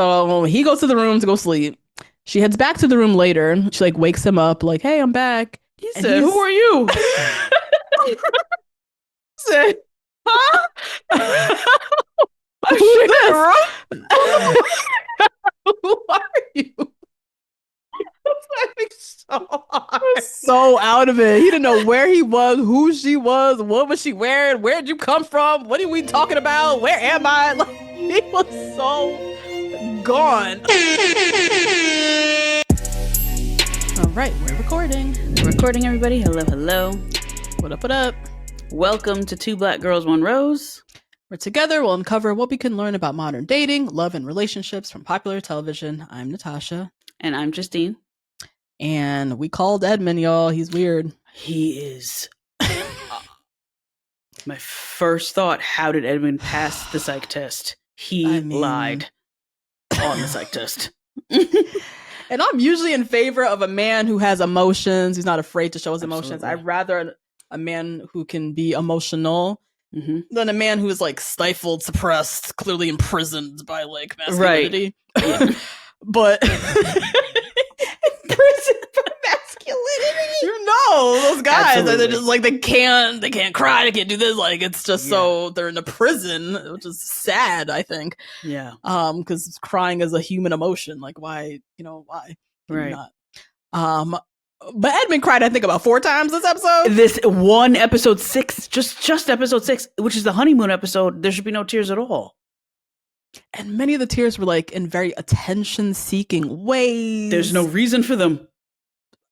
So he goes to the room to go sleep. She heads back to the room later. She like wakes him up like, hey, I'm back. He said, who are you? Said, huh? Who are you? So out of it. He didn't know where he was, who she was, what was she wearing, where'd you come from, what are we talking about, where am I? Like, he was so gone. All right, we're recording. We're recording, everybody. Hello, hello. What up, what up? Welcome to Two Black Girls, One Rose. We're together. We'll uncover what we can learn about modern dating, love, and relationships from popular television. I'm Natasha. And I'm Justine. And we called Edmond, y'all. He's weird. He is. My first thought, how did Edmond pass the psych test? He lied on the psych test. And I'm usually in favor of a man who has emotions, who's not afraid to show his emotions. I'd rather a man who can be emotional than a man who is like stifled, suppressed, clearly imprisoned by like masculinity. Right. Yeah. But imprisoned by masculinity. You know, those guys, Absolutely. they're just like they can't cry, they can't do this. Like it's just so they're in a prison, which is sad, I think. Yeah. Because crying is a human emotion. Like why? Why? Right. Not? But Edmond cried, I think, about 4 times this episode. This one episode 6, just episode 6, which is the honeymoon episode. There should be no tears at all. And many of the tears were like in very attention-seeking ways. There's no reason for them.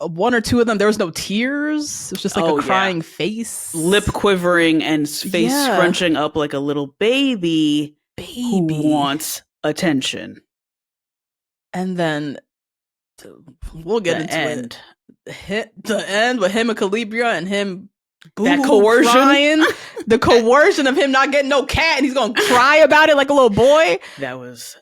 1 or 2 of them, there was no tears. It was just like a crying face, lip quivering, and face scrunching up like a little baby who wants attention. And then we'll get into it. The end with him and Calibria and him that coercion crying, the coercion of him not getting no cat and he's gonna cry about it like a little boy. That was,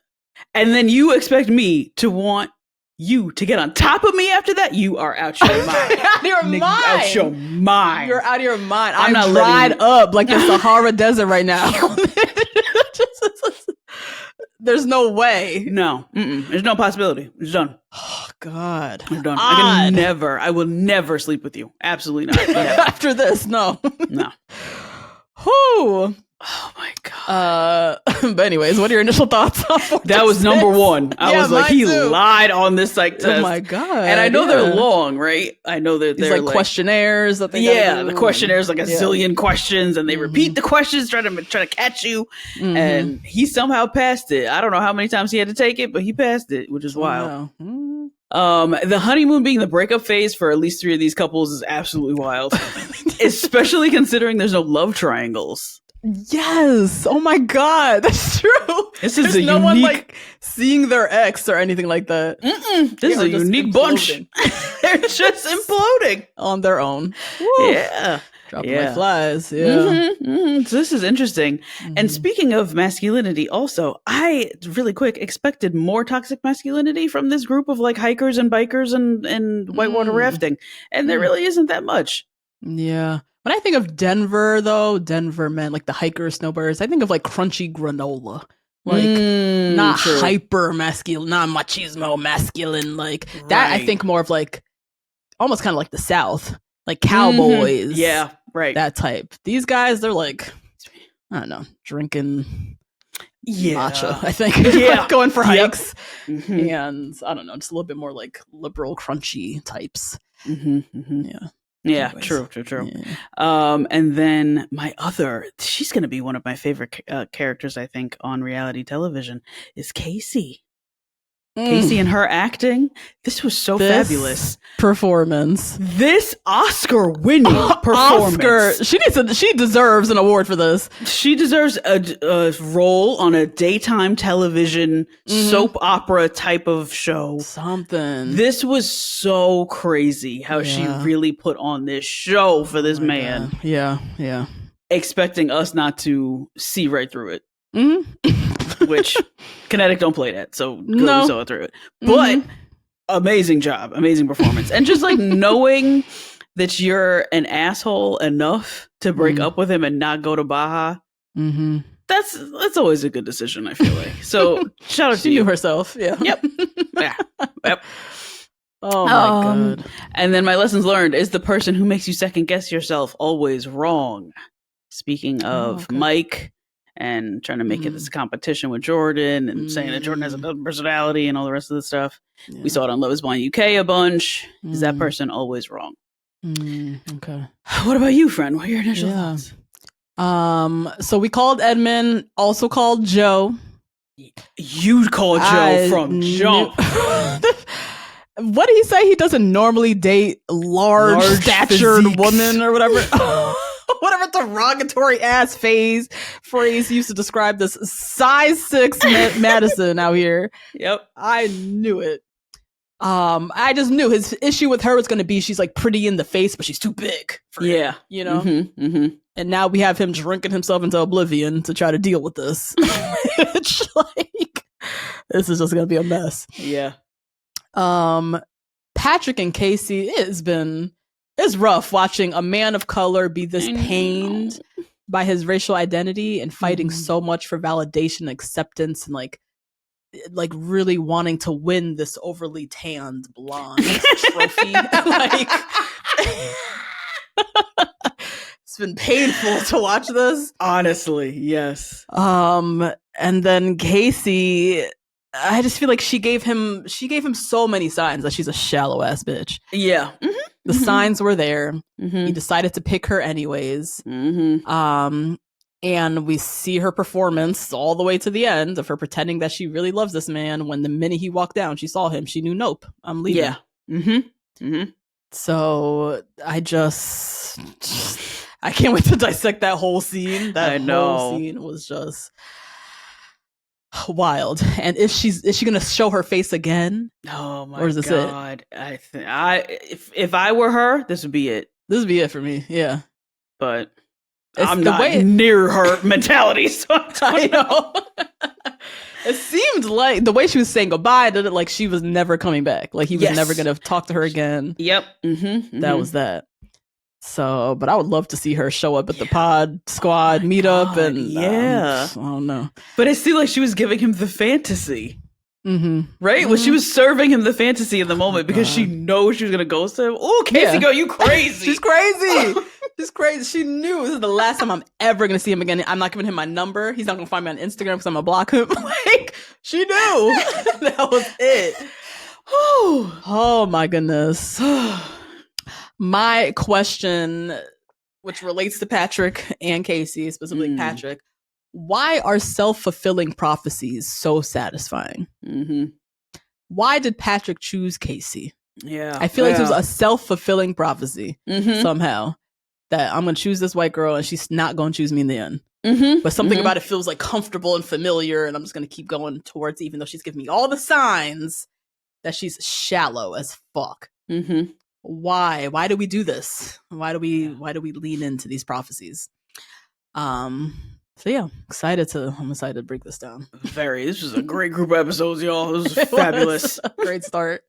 and then you expect me to want you to get on top of me after that? You are out your mind. Out of your mind. Out your mind. You're out of your mind. I'm not dried up like the Sahara Desert right now. There's no way. No. There's no possibility. It's done. Oh, God. I'm done. I will never sleep with you. Absolutely not. After this, no. No. Whew. Oh, my God. But anyways, what are your initial thoughts on 4 That was number 1. I was like, he too. lied on this psych test. Oh, my God. And I know they're long, right? I know that they're like questionnaires that they the questionnaires, like a zillion questions, and they repeat the questions, try to catch you. And he somehow passed it. I don't know how many times he had to take it, but he passed it, which is wild. The honeymoon being the breakup phase for at least 3 of these couples is absolutely wild. Especially considering there's no love triangles. Yes. Oh my God. That's true. This is no one like seeing their ex or anything like that. This is a unique bunch. They're just imploding on their own. Woo. Yeah. Dropping like flies. Yeah. So this is interesting. And speaking of masculinity, also, I really quick expected more toxic masculinity from this group of like hikers and bikers and whitewater rafting. And there really isn't that much. Yeah. When I think of Denver, though, Denver men, like the hikers, snowbirds, I think of like crunchy granola. Like not hyper masculine, not machismo masculine. Like that, I think more of like almost kind of like the South, like cowboys. Yeah, right. That type. These guys, they're like, I don't know, drinking matcha, I think. Yeah. Going for hikes. And I don't know, just a little bit more like liberal, crunchy types. Yeah. Yeah, anyways. True. Yeah. And then she's going to be one of my favorite characters, I think, on reality television is Kacie. Kacie and her acting. This was so fabulous. Performance. This Oscar-winning performance. She deserves an award for this. She deserves a role on a daytime television soap opera type of show. Something. This was so crazy how she really put on this show for this man. God. Yeah. Expecting us not to see right through it. Which Kinetic don't play that, so we saw through it. But amazing job, amazing performance. And just like knowing that you're an asshole enough to break up with him and not go to Baja That's always a good decision, I feel like. So shout out to you. She knew herself. Yeah. Yep. Yep. Oh my god. And then my lessons learned is the person who makes you second guess yourself always wrong. Speaking of Mike and trying to make it this competition with Jordan and saying that Jordan has a good personality and all the rest of the stuff. Yeah. We saw it on Love is Blind UK a bunch. Is that person always wrong? Okay. What about you, friend? What are your initial thoughts? So we called Edmond, also called Joe. You called Joe from jump. What did he say? He doesn't normally date large statured physiques. Women or whatever. Whatever derogatory ass phrase used to describe this size 6 Madison out here. Yep. I knew it. I just knew his issue with her was going to be she's like pretty in the face, but she's too big for him, you know? And now we have him drinking himself into oblivion to try to deal with this. It's like, this is just going to be a mess. Yeah. Patrick and Kacie, it's rough watching a man of color be this pained by his racial identity and fighting so much for validation and acceptance and like really wanting to win this overly tanned blonde trophy. Like, it's been painful to watch this. Honestly, yes. And then Kacie, I just feel like she gave him so many signs that she's a shallow ass bitch. Yeah. The signs were there. He decided to pick her anyways. And we see her performance all the way to the end of her pretending that she really loves this man when the minute he walked down, she saw him. She knew, nope, I'm leaving. Yeah. So I can't wait to dissect that whole scene. That whole scene was just wild. And is she gonna show her face again? Oh my god! If I were her, this would be it. This would be it for me. Yeah, but I'm not near her mentality, so I know. It seemed like the way she was saying goodbye, did it like she was never coming back. Like he was never gonna talk to her again. Yep. That was that. So, but I would love to see her show up at the pod squad meetup and I don't know. But it seemed like she was giving him the fantasy. Right? Well, she was serving him the fantasy in the moment because she knows she was gonna ghost him. Oh, Kacie, go, you crazy. She's crazy. She's crazy. She knew this is the last time I'm ever gonna see him again. I'm not giving him my number. He's not gonna find me on Instagram because I'm gonna block him. Like, she knew. That was it. Oh my goodness. My question, which relates to Patrick and Kacie, specifically Patrick, why are self-fulfilling prophecies so satisfying? Why did Patrick choose Kacie? Yeah, I feel like it was a self-fulfilling prophecy somehow, that I'm going to choose this white girl and she's not going to choose me in the end. But something about it feels like comfortable and familiar, and I'm just going to keep going towards it, even though she's giving me all the signs that she's shallow as fuck. Why? Why do we do this? Why do we lean into these prophecies? So yeah, I'm excited to break this down. This was a great group of episodes, y'all. This was fabulous. Great start.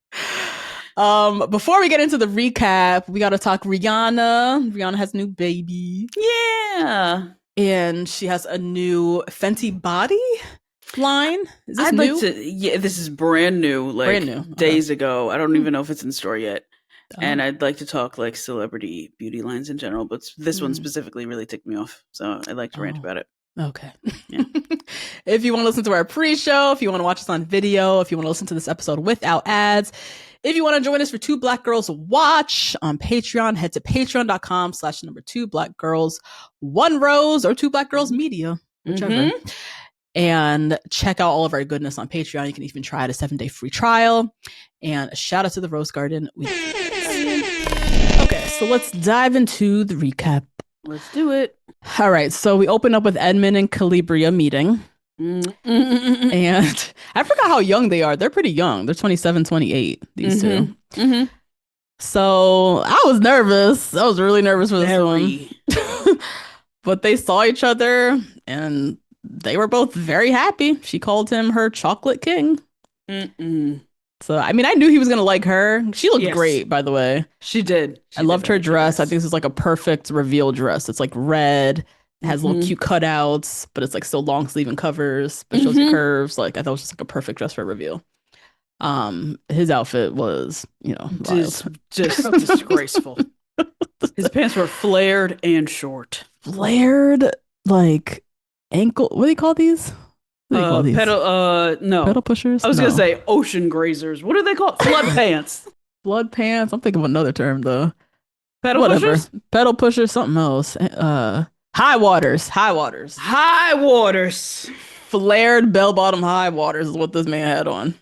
Before we get into the recap, we got to talk Rihanna. Rihanna has a new baby. Yeah. And she has a new Fenty body line. Is this new? This is brand new. Like brand new. Days ago. I don't even know if it's in store yet. And I'd like to talk like celebrity beauty lines in general, but this one specifically really ticked me off. So I'd like to rant about it. Okay. Yeah. If you want to listen to our pre-show, if you want to watch us on video, if you want to listen to this episode without ads, if you want to join us for Two Black Girls Watch on Patreon, head to patreon.com/2 Black Girls 1 Rose or Two Black Girls Media, whichever. And check out all of our goodness on Patreon. You can even try a 7-day free trial. And a shout out to the Rose Garden. Okay, so let's dive into the recap. Let's do it. All right, so we open up with Edmond and Calibria meeting. And I forgot how young they are. They're pretty young. They're 27, 28, these two. So I was nervous. I was really nervous for this one. But they saw each other and they were both very happy. She called him her chocolate king. So, I mean, I knew he was going to like her. She looked great, by the way. She did. I loved her dress. I think this is like a perfect reveal dress. It's like red It has little cute cutouts, but it's like still long sleeve and covers, but shows your curves. Like I thought it was just like a perfect dress for a reveal. His outfit was, just disgraceful. His pants were flared and short. Flared, like ankle. What do you call these? What do you call these? Pedal pushers. I was gonna say ocean grazers. What are they called? Flood pants. Flood pants. I'm thinking of another term though. Pedal pushers. Pedal pushers. Something else. High waters. Flared bell bottom high waters is what this man had on.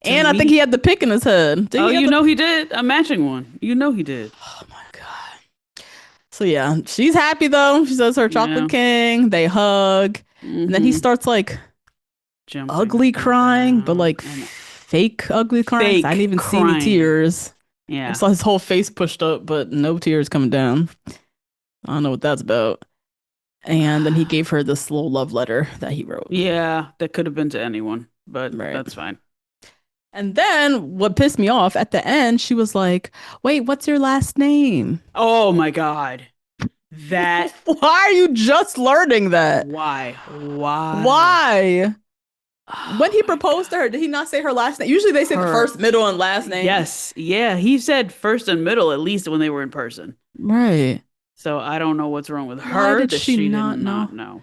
And I think he had the pick in his head. He did. A matching one. He did. Oh my God. So yeah, she's happy though. She says her chocolate king. They hug. And then he starts like ugly crying, but like fake ugly crying. I didn't even see any tears. Yeah. I saw his whole face pushed up, but no tears coming down. I don't know what that's about. And then he gave her this little love letter that he wrote. Yeah, that could have been to anyone, but that's fine. And then what pissed me off at the end, she was like, wait, what's your last name? Oh my God. That. Why are you just learning that? Why? When he proposed to her, did he not say her last name? Usually they say the first, middle, and last name. Yes. Yeah. He said first and middle, at least when they were in person. Right. So I don't know what's wrong with her. Why did she not know?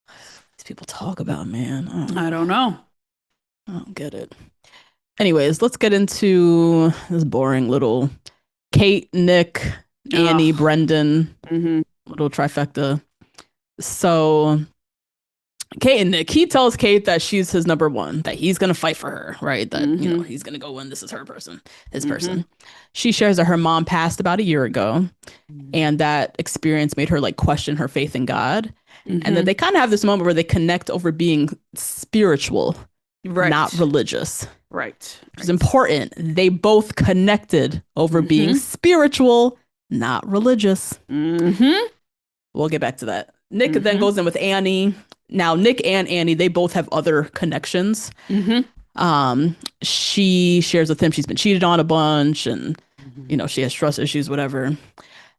These people talk about, man. I don't know. I don't get it. Anyways, let's get into this boring little Kate, Nick, Annie, Brendan little trifecta. So Kate and Nick, he tells Kate that she's his number one, that he's gonna fight for her, right? That he's gonna go win. This is her person, his person. She shares that her mom passed about a year ago, and that experience made her like question her faith in God. And then they kind of have this moment where they connect over being spiritual, not religious. Right. Which is important. They both connected over being spiritual, not religious. We'll get back to that. Nick then goes in with Annie. Now, Nick and Annie, they both have other connections. She shares with him she's been cheated on a bunch and, she has trust issues, whatever.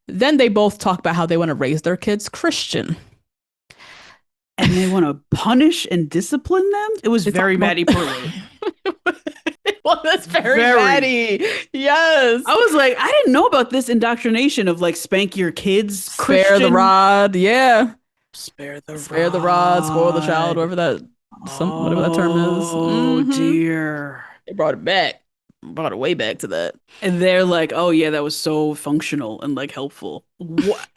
Then they both talk about how they want to raise their kids Christian. And they want to punish and discipline them? It was very Maddie Purley. Well, that's very Maddie. Yes. I was like, I didn't know about this indoctrination of like spank your kids. Spare the rod. Yeah. Spare the rod, spoil the child, whatever that term is. Oh dear. They brought it back. Brought it way back to that. And they're like, oh yeah, that was so functional and like helpful. What?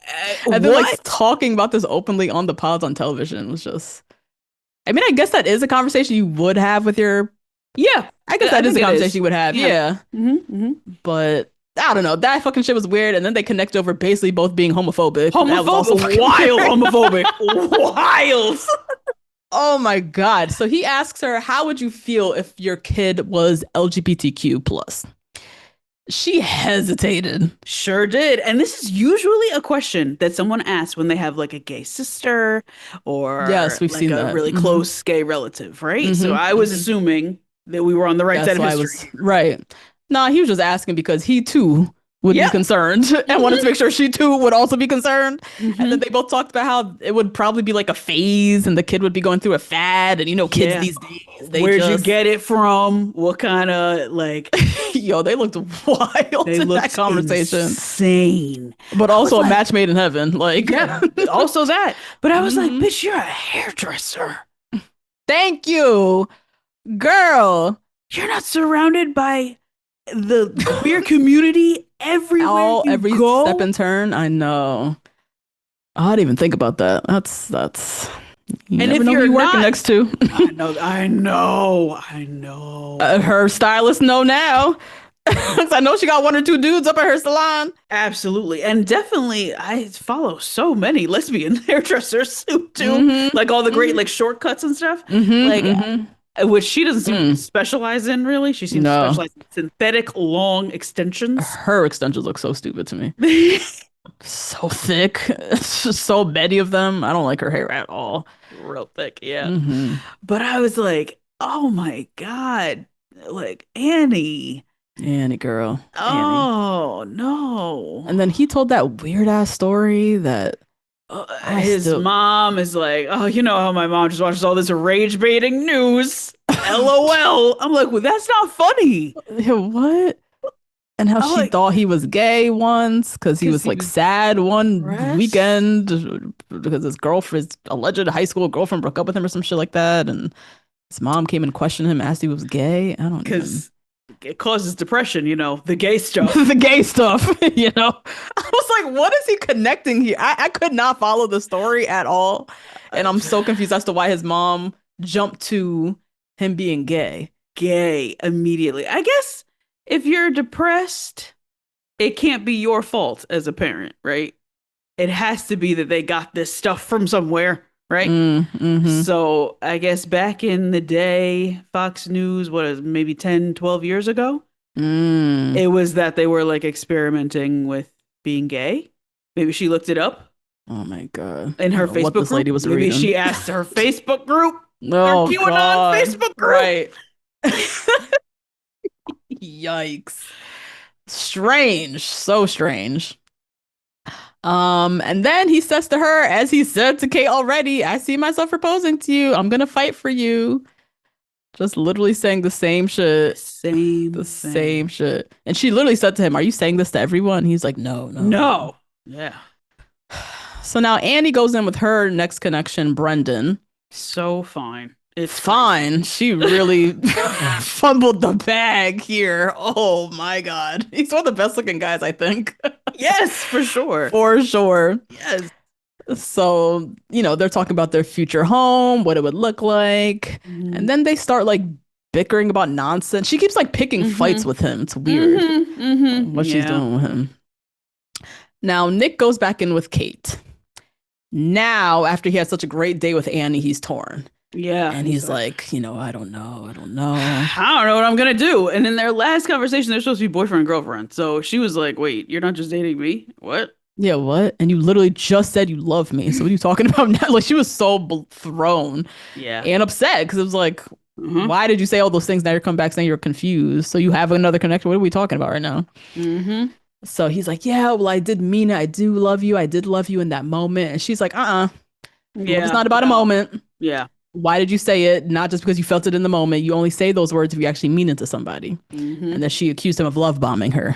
And then like talking about this openly on the pods on television was just, I mean, I guess that is a conversation you would have with your, I guess that is a conversation you would have. Yeah. But I don't know. That fucking shit was weird. And then they connect over basically both being homophobic. That was also wild homophobic. Wild. Oh my God. So he asks her, how would you feel if your kid was LGBTQ plus? She hesitated. Sure did. And this is usually a question that someone asks when they have like a gay sister or we've seen a really close gay relative, right? So I was assuming that we were on the right side of history. Right. No, he was just asking because he too would be concerned and wanted to make sure she too would also be concerned. And then they both talked about how it would probably be like a phase and the kid would be going through a fad. And kids these days, where'd you get it from? What kind of like yo, they looked wild in that conversation. Insane. But also a match made in heaven. Like also that. But I was like, bitch, you're a hairdresser. Thank you. Girl. You're not surrounded by the queer community everywhere every step and turn. I know. I didn't even think about that. That's you and if you're working next to. I know. Her stylist know now. I know she got one or two dudes up at her salon. Absolutely. And definitely I follow so many lesbian hairdressers too. Like all the great like shortcuts and stuff. Which she doesn't seem to specialize in, really. She seems to specialize in synthetic long extensions. Her extensions look so stupid to me. So thick. It's just so many of them. I don't like her hair at all. Real thick, yeah. But I was like, oh my God. Like, Annie girl. Oh, no. And then he told that weird-ass story that His mom is like, oh, you know how my mom just watches all this rage baiting news. LOL. I'm like, well, that's not funny. What? And how she thought he was gay once because he was like sad one weekend because his girlfriend, alleged high school girlfriend, broke up with him or some shit like that. And his mom came and questioned him, asked if he was gay. I don't know. Because it causes depression, you know, the gay stuff. The gay stuff, you know. I was like, what is he connecting here? I could not follow the story at all. And I'm so confused as to why his mom jumped to him being gay. Gay immediately. I guess if you're depressed, it can't be your fault as a parent, right? It has to be that they got this stuff from somewhere, right? Mm-hmm. So I guess back in the day, Fox News, maybe 10, 12 years ago, it was that they were like experimenting with being gay. Maybe she looked it up. Oh my God. In her Facebook what this group. Lady was Maybe reading. she asked her Facebook group. Oh, her QAnon Facebook group. Right. Yikes. Strange. So strange. And then he says to her, as he said to Kate already, I see myself proposing to you. I'm gonna fight for you. Just literally saying the same shit. Same shit. And she literally said to him, are you saying this to everyone? He's like, no. Yeah. So now Annie goes in with her next connection, Brendan. So fine. It's fine. She really fumbled the bag here. Oh my God. He's one of the best looking guys, I think. Yes, for sure. For sure. Yes. So, you know, they're talking about their future home, what it would look like. Mm-hmm. And then they start like bickering about nonsense. She keeps like picking fights with him. It's weird what she's doing with him. Now, Nick goes back in with Kate. Now, after he had such a great day with Annie, he's torn. Yeah. And he's like, you know, I don't know. I don't know what I'm going to do. And in their last conversation, they're supposed to be boyfriend and girlfriend. So she was like, wait, you're not just dating me? What? Yeah, what? And you literally just said you love me. So what are you talking about now? Like, she was so thrown and upset because it was like, why did you say all those things? Now you're coming back saying you're confused. So you have another connection. What are we talking about right now? So he's like, yeah, well, I did mean it. I do love you. I did love you in that moment. And she's like, Yeah, it's not about a moment. Yeah. Why did you say it? Not just because you felt it in the moment. You only say those words if you actually mean it to somebody. And then she accused him of love bombing her.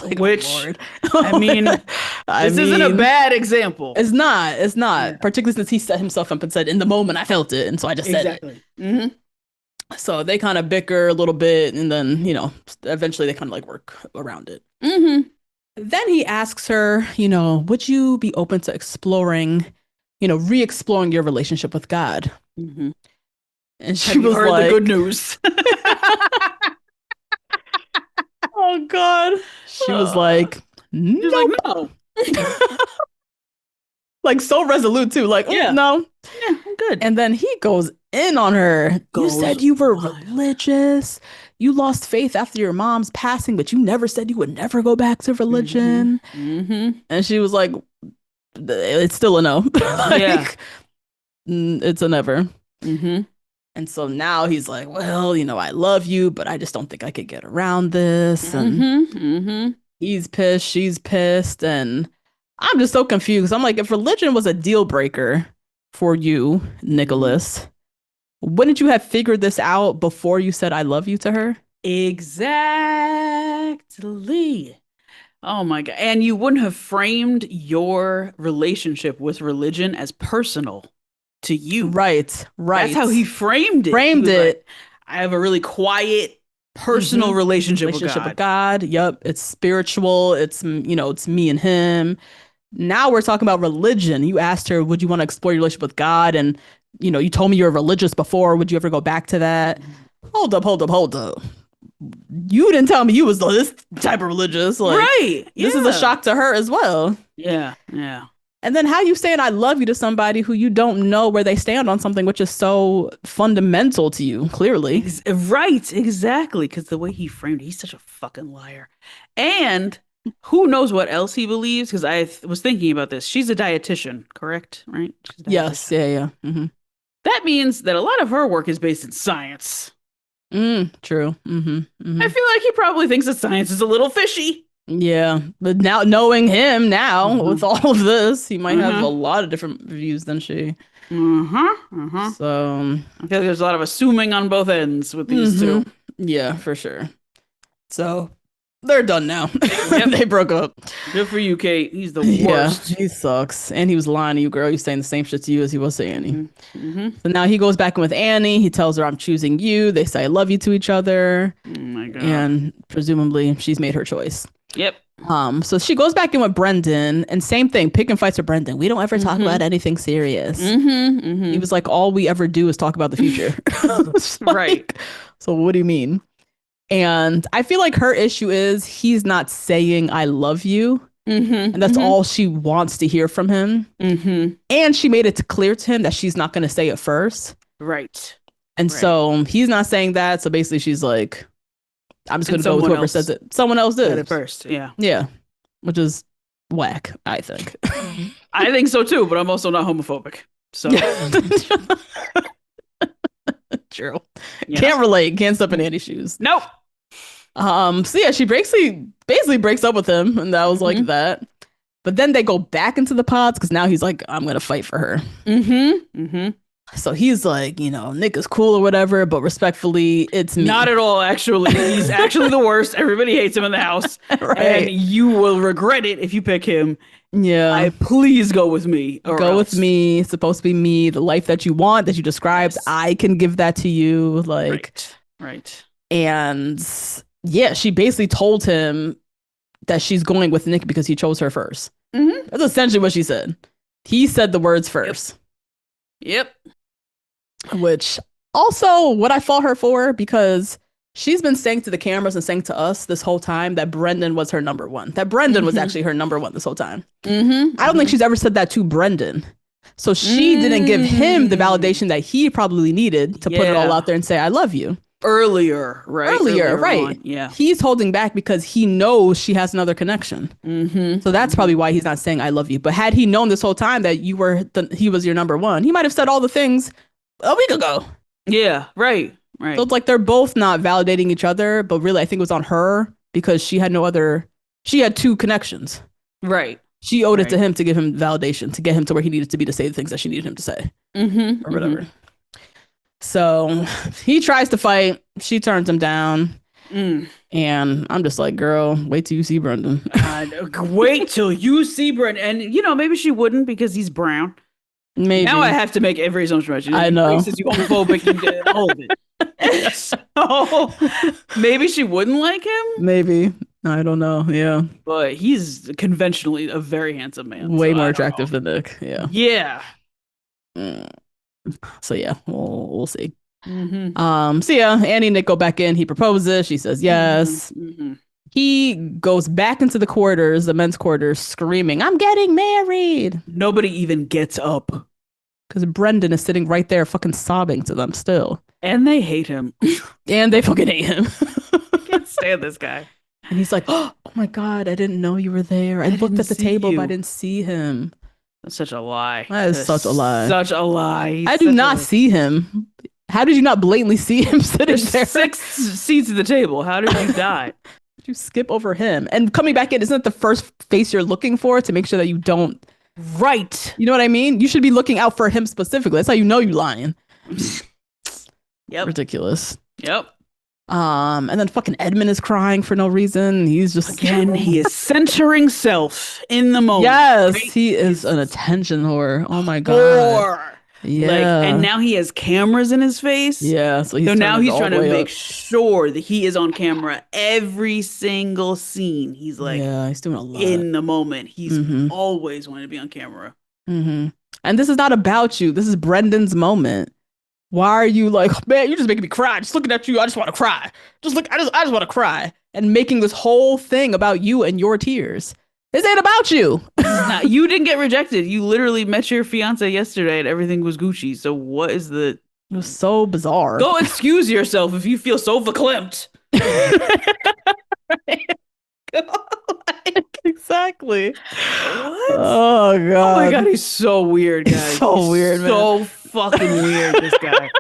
Like, which, oh, Lord. I mean, this isn't a bad example. It's not. It's not. Yeah. Particularly since he set himself up and said, in the moment I felt it. And so I just said it. So they kind of bicker a little bit. And then, you know, eventually they kind of like work around it. Then he asks her, you know, would you be open to exploring, you know, re-exploring your relationship with God? And she was heard like, the good news. Oh God. She was like, no. Like so resolute too. Like, no. Yeah, I'm good. And then he goes in on her. You said you were religious. You lost faith after your mom's passing, but you never said you would never go back to religion. And she was like, it's still a no. Like, it's a never. And so now he's like, well, you know, I love you, but I just don't think I could get around this. And he's pissed. She's pissed. And I'm just so confused. I'm like, if religion was a deal breaker for you, Nicholas, wouldn't you have figured this out before you said I love you to her? Exactly. Oh my God. And you wouldn't have framed your relationship with religion as personal to you. Right. That's how he framed it. Like, I have a really quiet, personal relationship with God. Yep. It's spiritual. It's, you know, it's me and him. Now we're talking about religion. You asked her, would you want to explore your relationship with God? And, you know, you told me you were religious before. Would you ever go back to that? Hold up. You didn't tell me you was this type of religious. Like, right. This is a shock to her as well. Yeah. And then how you saying I love you to somebody who you don't know where they stand on something which is so fundamental to you, clearly. Right, exactly. Because the way he framed it, he's such a fucking liar. And who knows what else he believes? Because I was thinking about this. She's a dietitian, correct? Right? Yes, yeah. That means that a lot of her work is based in science. True. I feel like he probably thinks that science is a little fishy. Yeah, but now knowing him now with all of this, he might have a lot of different views than she. So I feel like there's a lot of assuming on both ends with these two. Yeah, for sure. So they're done now. Yep. They broke up. Good for you, Kate. He's the worst. Yeah, he sucks. And he was lying to you, girl. He's saying the same shit to you as he was to Annie. So now he goes back in with Annie. He tells her, I'm choosing you. They say, I love you to each other. Oh my God. And presumably she's made her choice. Yep. So she goes back in with Brendan, and same thing, pick and fights with Brendan. We don't ever talk about anything serious. He was like, all we ever do is talk about the future. Like, right. So what do you mean? And I feel like her issue is he's not saying I love you. And that's all she wants to hear from him. And she made it clear to him that she's not going to say it first. Right. And so he's not saying that. So basically she's like, I'm just going to go with whoever says it. Someone else did. Said it first. Yeah. Yeah. Which is whack, I think. I think so too, but I'm also not homophobic. So true. Yeah. Can't relate. Can't step in Annie's shoes. Nope. So yeah, she basically breaks up with him, and that was like that. But then they go back into the pods because now he's like, I'm gonna fight for her. So he's like, Nick is cool or whatever, but respectfully, it's me. Not at all, actually. He's actually the worst. Everybody hates him in the house. Right. And you will regret it if you pick him. Yeah. Please go with me. Go with me. It's supposed to be me. The life that you want, that you described, yes. I can give that to you. Like, right. And yeah, she basically told him that she's going with Nick because he chose her first. That's essentially what she said. He said the words first. Yep. Which also what I fought her for, because she's been saying to the cameras and saying to us this whole time that Brendan was her number one. That Brendan was actually her number one this whole time. I don't think she's ever said that to Brendan. So she didn't give him the validation that he probably needed to put it all out there and say, I love you. Earlier, right? On. Yeah. He's holding back because he knows she has another connection. So that's probably why he's not saying I love you. But had he known this whole time that he was your number one, he might have said all the things a week ago. Yeah, right. So it's like they're both not validating each other, but really I think it was on her because she had two connections. Right. She owed it to him to give him validation, to get him to where he needed to be to say the things that she needed him to say. Or whatever. So he tries to fight. She turns him down. And I'm just like, girl, wait till you see Brendan. Wait till you see Brendan. And, maybe she wouldn't because he's brown. Maybe. Now I have to make every assumption. I know. Since you homophobic, you get all of it. So maybe she wouldn't like him. Maybe. I don't know. Yeah. But he's conventionally a very handsome man. Way more attractive than Nick. Yeah. Yeah. So yeah, we'll see. So yeah, Annie and Nick go back in. He proposes. She says yes. He goes back into the men's quarters, screaming, I'm getting married. Nobody even gets up. Because Brendan is sitting right there fucking sobbing to them still. And they hate him. And they fucking hate him. I can't stand this guy. And he's like, oh my God, I didn't know you were there. I looked at the table, but I didn't see him. That's such a lie. That is such a lie. Such a lie. I do not see him. How did you not blatantly see him sitting there? 6 seats at the table. How did you die? You skip over him. And coming back in, isn't it the first face you're looking for to make sure that you don't? Right. You know what I mean? You should be looking out for him specifically. That's how you know you're lying. Yep. Ridiculous. Yep. And then fucking Edmond is crying for no reason. He's just again, he is centering self in the moment. Yes, right? He is an attention whore. Oh my God. Yeah. And now he has cameras in his face. Yeah. So now he's trying to make sure that he is on camera every single scene. He's like, yeah, he's doing a lot in the moment. He's always wanting to be on camera. And this is not about you. This is Brendan's moment. Why are you like, man, you're just making me cry. Just looking at you, I just want to cry. I just want to cry. And making this whole thing about you and your tears. This ain't about you. Nah, you didn't get rejected. You literally met your fiance yesterday and everything was Gucci. So what is the... It was so bizarre. Go excuse yourself if you feel so verklempt. Exactly. What? Oh God. Oh my God, he's so weird, guys. He's so weird, man. So fucking weird, this guy.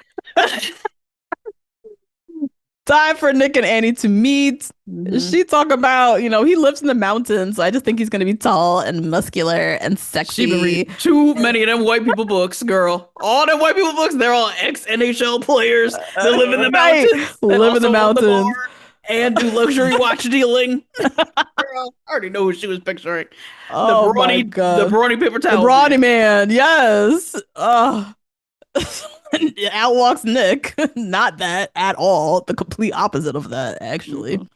Time for Nick and Annie to meet. She talk about, he lives in the mountains, so I just think he's going to be tall and muscular and sexy. She been reading too many of them white people books, girl. All them white people books, they're all ex-NHL players that live in the mountains. Live in the mountains. And do luxury watch dealing. Girl, I already know who she was picturing. Oh, the brawny paper towel. The brawny man, yes. Out walks Nick. Not that at all. The complete opposite of that, actually.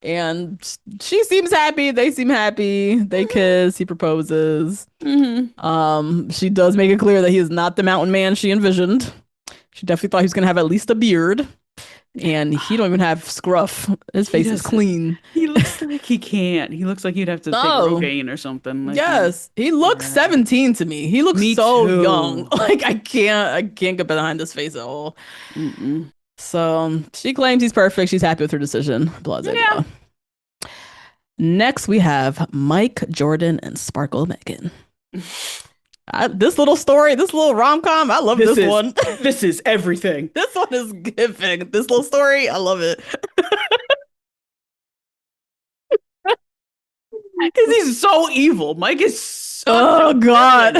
And she seems happy. They seem happy. They kiss. He proposes. She does make it clear that he is not the mountain man she envisioned. She definitely thought he was going to have at least a beard. And he don't even have scruff. His face is clean. He looks like he can't. He looks like he'd have to take Rogaine or something. Like he looks 17 to me. He looks so young. Like I can't get behind this face at all. So she claims he's perfect. She's happy with her decision. Blah, blah, blah. Next we have Mike, Jordan, and Sparkle Megan. This little story, this little rom-com, I love this one. This is everything. This one is giving. This little story, I love it. Because he's so evil. Mike is so God.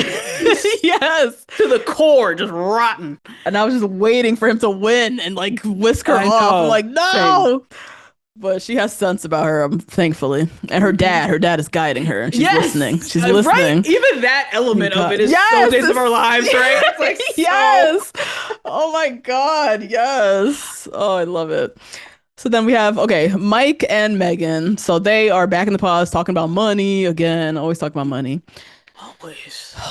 Yes. To the core, just rotten. And I was just waiting for him to win and like whisk her off. I'm like, no. Same. But she has sense about her, thankfully. And her dad is guiding her. And she's listening. She's listening. Right? Even that element of it is so days of our lives, right? It's like, yes. Oh my God. Yes. Oh, I love it. So then we have, Mike and Megan. So they are back in the pause talking about money again. Always talking about money.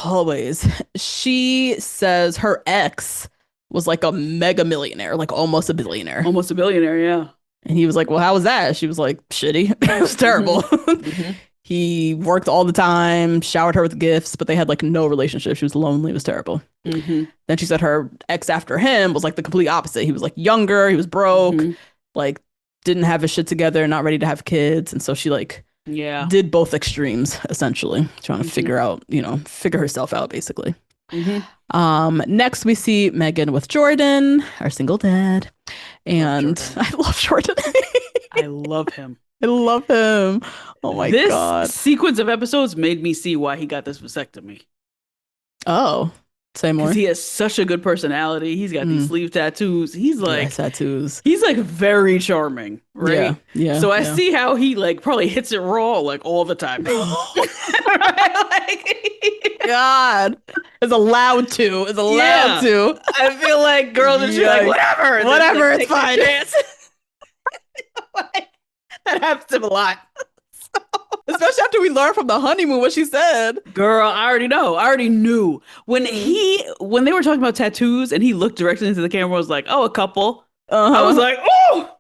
Always. She says her ex was like a mega millionaire, like almost a billionaire. Almost a billionaire, yeah. And he was like, well, how was that? She was like, shitty. It was terrible. He worked all the time, showered her with gifts, but they had like no relationship. She was lonely. It was terrible. Then she said her ex after him was like the complete opposite. He was like younger. He was broke, like didn't have his shit together, not ready to have kids. And so she like did both extremes, essentially, trying to figure herself out, basically. Next we see Megan with Jordan, our single dad. And I love Jordan. I love him. I love him. Oh my God. This sequence of episodes made me see why he got this vasectomy. Oh, say more. Because he has such a good personality. He's got these sleeve tattoos. He's like tattoos. He's like very charming, right? Yeah. So I see how he like probably hits it raw like all the time. God, it's allowed to. It's allowed to. I feel like girls are just like whatever. It's fine. That happens to him a lot. Especially after we learned from the honeymoon what she said. Girl, I already know. I already knew. When they were talking about tattoos and he looked directly into the camera and was like, oh, a couple. I was like, oh!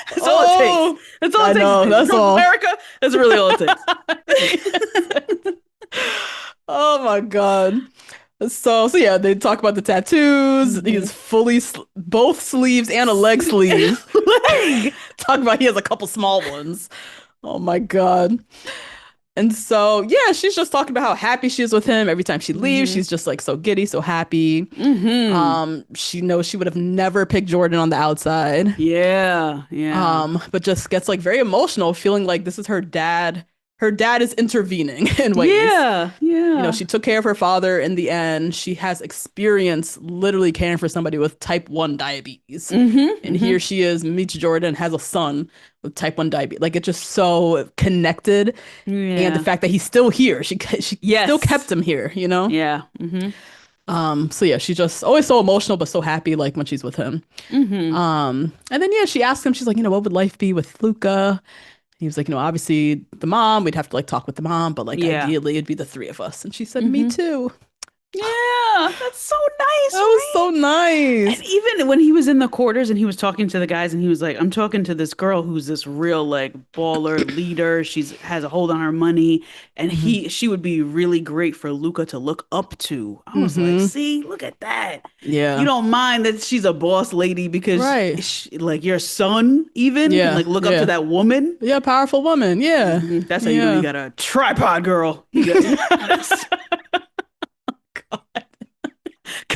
That's all it takes. That's all it takes. That's all. America, that's really all it takes. Oh my God. So yeah, they talk about the tattoos. He's fully both sleeves and a leg sleeve. Talk about he has a couple small ones. Oh my God. And so yeah, she's just talking about how happy she is with him. Every time she leaves, she's just like so giddy, so happy. She knows she would have never picked Jordan on the outside. Yeah. But just gets like very emotional, feeling like this is her dad. Her dad is intervening in ways. Yeah. She took care of her father in the end. She has experience literally caring for somebody with type 1 diabetes. And here she is, meets Jordan, has a son with type 1 diabetes. Like, it's just so connected. And the fact that he's still here. She still kept him here, Yeah. So yeah, she's just always so emotional, but so happy, like when she's with him. And then, she asked him, she's like, what would life be with Luca? He was like, obviously the mom, we'd have to like talk with the mom, but like ideally it'd be the three of us. And she said, me too. Yeah, that's so nice. That was so nice. And even when he was in the quarters and he was talking to the guys and he was like, I'm talking to this girl who's this real like baller leader. She's has a hold on her money. And she would be really great for Luca to look up to. I was like, see, look at that. Yeah. You don't mind that she's a boss lady because like your son even can, like look up to that woman. Yeah, powerful woman. Yeah. That's how you know you got a tripod girl.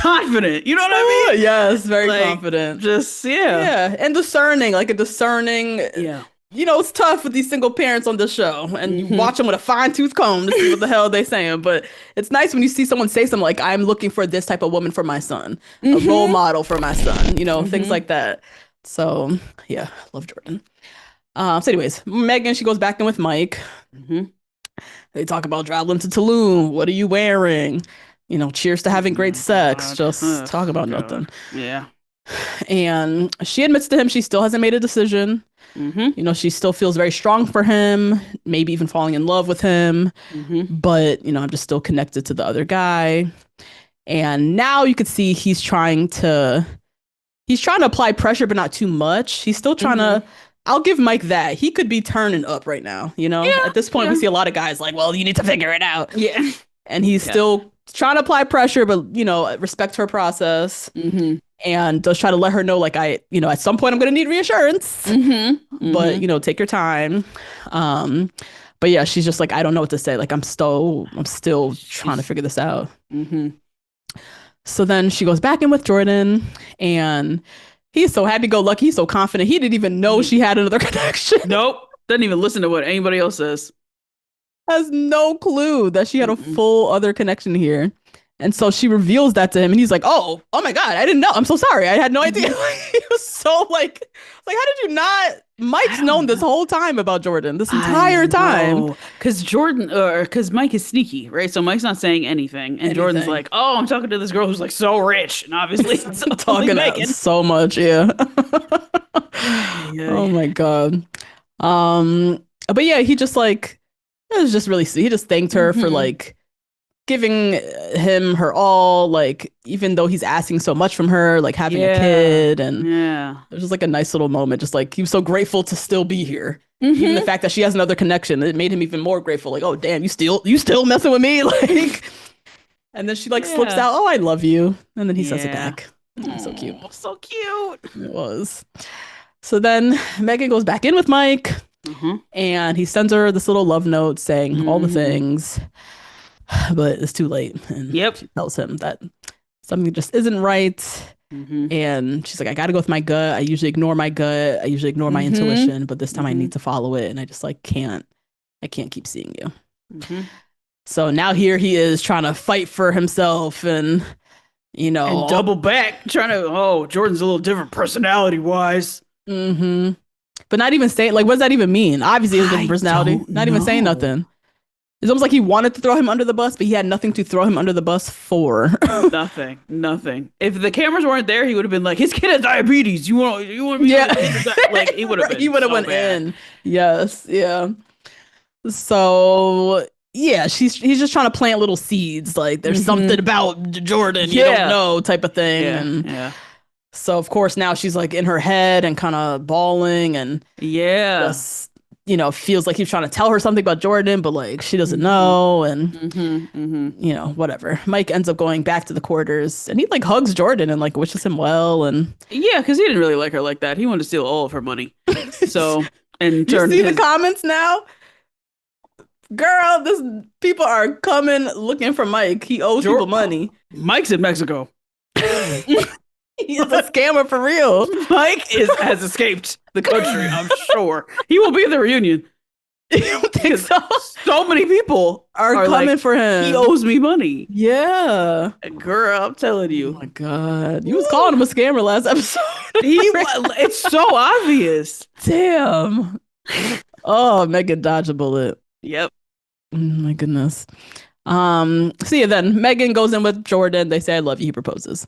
confident. You know what I mean? Yes, very confident. Just and discerning, like a discerning. Yeah. You know, it's tough with these single parents on the show, and you watch them with a fine-tooth comb to see what the hell they're saying. But it's nice when you see someone say something like, I'm looking for this type of woman for my son, a role model for my son, you know, things like that. So, yeah, love Jordan. So anyways, Megan, she goes back in with Mike. They talk about traveling to Tulum. What are you wearing? You know, cheers to having great sex. Just talk about nothing. Yeah. And she admits to him she still hasn't made a decision. You know, she still feels very strong for him, maybe even falling in love with him. But, you know, I'm just still connected to the other guy. And now you could see he's trying to apply pressure, but not too much. He's still trying to, I'll give Mike that. He could be turning up right now, you know? At this point, we see a lot of guys like, well, you need to figure it out. Yeah. And he's still trying to apply pressure, but, you know, respect her process. And does try to let her know, like, you know, at some point I'm going to need reassurance, but, you know, take your time. But yeah, she's just like, I don't know what to say. Like, I'm still trying to figure this out. So then she goes back in with Jordan, and he's so happy-go-lucky. He's so confident. He didn't even know she had another connection. Nope. Doesn't even listen to what anybody else says. Has no clue that she had a full other connection here. And so she reveals that to him, and he's like, oh my God, I didn't know. I'm so sorry. I had no idea. He was so like, how did you not? Mike's known this whole time about Jordan, this entire time. Because Mike is sneaky, right? So Mike's not saying anything. And Jordan's like, oh, I'm talking to this girl who's like so rich. And obviously it's talking out so much. Yeah. Oh my God. But yeah, he just like, it was just really sweet. He just thanked her for like giving him her all, like, even though he's asking so much from her, like having a kid. And it was just like a nice little moment. Just like, he was so grateful to still be here. Even the fact that she has another connection, it made him even more grateful. Like, oh damn, you still messing with me? Like, and then she like slips out, oh, I love you. And then he says it back. So cute. So cute. It was. So then Megan goes back in with Mike, and he sends her this little love note saying all the things. But it's too late. And she tells him that something just isn't right. And she's like, I gotta go with my gut. I usually ignore my gut. I usually ignore my intuition, but this time I need to follow it. And I just like can't keep seeing you. So now here he is trying to fight for himself, and you know, and double back, trying to, Jordan's a little different personality wise. But not even saying, like, what does that even mean? Obviously, it's a different personality. Not even saying nothing. It's almost like he wanted to throw him under the bus, but he had nothing to throw him under the bus for. Nothing. If the cameras weren't there, he would have been like, his kid has diabetes. You want me to like, he would have been. He would have went in. Yes. Yeah. So yeah, he's just trying to plant little seeds. Like, there's something about Jordan you don't know, type of thing. So of course now she's like in her head and kind of bawling, and just, you know, feels like he's trying to tell her something about Jordan, but like she doesn't know, and you know, whatever. Mike ends up going back to the quarters, and he like hugs Jordan and like wishes him well, and because he didn't really like her like that. He wanted to steal all of her money. So, and you see the comments now, girl. People are coming looking for Mike. He owes people money. Mike's in Mexico. He's a scammer for real. Mike has escaped the country, I'm sure. He will be at the reunion. You don't think so? So many people are coming like, for him. He owes me money. Yeah. Girl, I'm telling you. Oh my God. You was calling him a scammer last episode. It's so obvious. Damn. Oh, Megan dodged a bullet. Yep. Oh my goodness. So yeah, then Megan goes in with Jordan. They say, I love you. He proposes.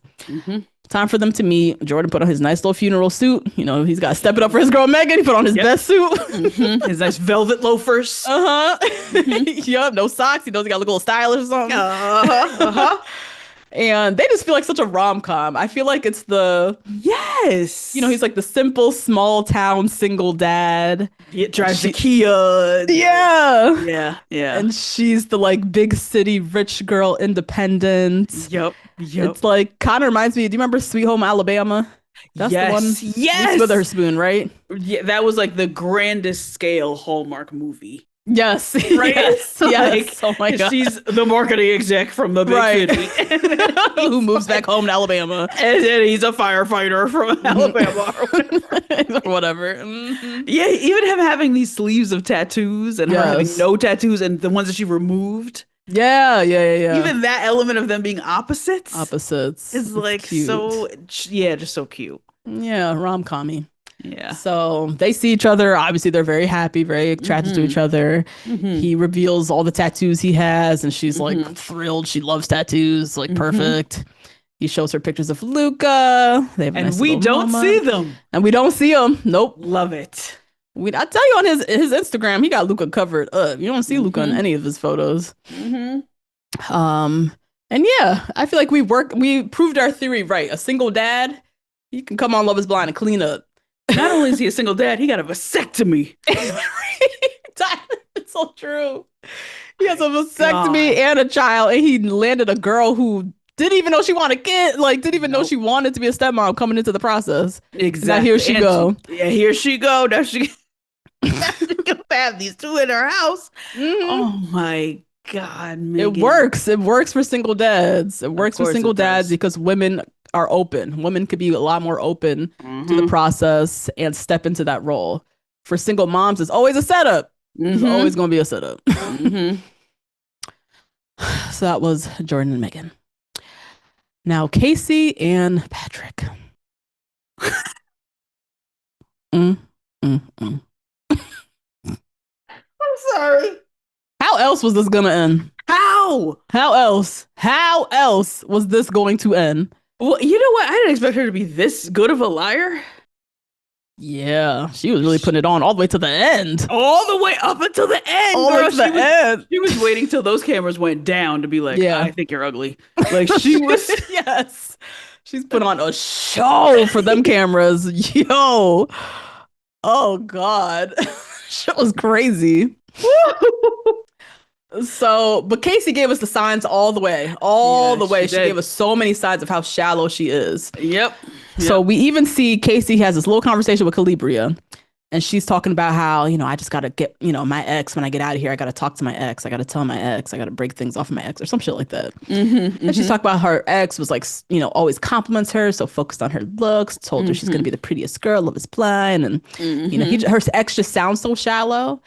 Time for them to meet. Jordan put on his nice little funeral suit. You know, he's got to step it up for his girl Megan. He put on his best suit. His nice velvet loafers. Yup, no socks. He knows he got to look a little stylish or something. And they just feel like such a rom-com. I feel like it's the... Yes! You know, he's like the simple, small-town single dad. He drives the Kia. Yeah! And she's the, like, big city, rich girl, independent. Yep. It's like, kind of reminds me... Do you remember Sweet Home Alabama? That's the one. Yes! Witherspoon, right? Yeah, that was, like, the grandest scale Hallmark movie. Yes. Right? Yes. Yes. Oh my God. She's the marketing exec from the big city. Who moves back home to Alabama. And then he's a firefighter from Alabama or whatever. Mm-hmm. Yeah, even him having these sleeves of tattoos and her having no tattoos and the ones that she removed. Yeah. Even that element of them being opposites. Is like cute. just so cute. Yeah, rom-commy. Yeah. So they see each other. Obviously, they're very happy, very attracted to each other. He reveals all the tattoos he has, and she's like thrilled. She loves tattoos, like perfect. He shows her pictures of Luca. They have a nice we don't see them. And we don't see them. Nope. Love it. I tell you on his Instagram, he got Luca covered up. You don't see Luca in any of his photos. And yeah, I feel like we proved our theory right. A single dad, he can come on Love is Blind and clean up. Not only is he a single dad, he got a vasectomy. It's so true. He has a vasectomy and a child, and he landed a girl who didn't even know she wanted a kid, like didn't even know she wanted to be a stepmom coming into the process. Exactly. Now here she go. Here she go. Now she gonna have these two in her house. Oh my God, Megan. It works. It works for single dads. It works for single dads because women are open. Women could be a lot more open to the process and step into that role. For single moms, it's always a setup. It's always going to be a setup. So that was Jordan and Megan. Now, Kacie and Patrick. I'm sorry. How else was this going to end? How else was this going to end? Well, you know what? I didn't expect her to be this good of a liar. Yeah, she was really putting it on all the way to the end. All the way up until the end. All the way to the end. She was waiting till those cameras went down to be like, I think you're ugly. Like she was. Yes. She's put on a show for them cameras. Yo. Oh, God. Shit was crazy. So, but Kacie gave us the signs all the way. The way. She gave us so many signs of how shallow she is. Yep. So we even see Kacie has this little conversation with Calibria, and she's talking about how, I just got to get, my ex, when I get out of here, I got to talk to my ex. I got to tell my ex. I got to break things off of my ex or some shit like that. And she's talking about her ex was like, always compliments her. So focused on her looks, told her she's going to be the prettiest girl, Love is Blind. And, her ex just sounds so shallow.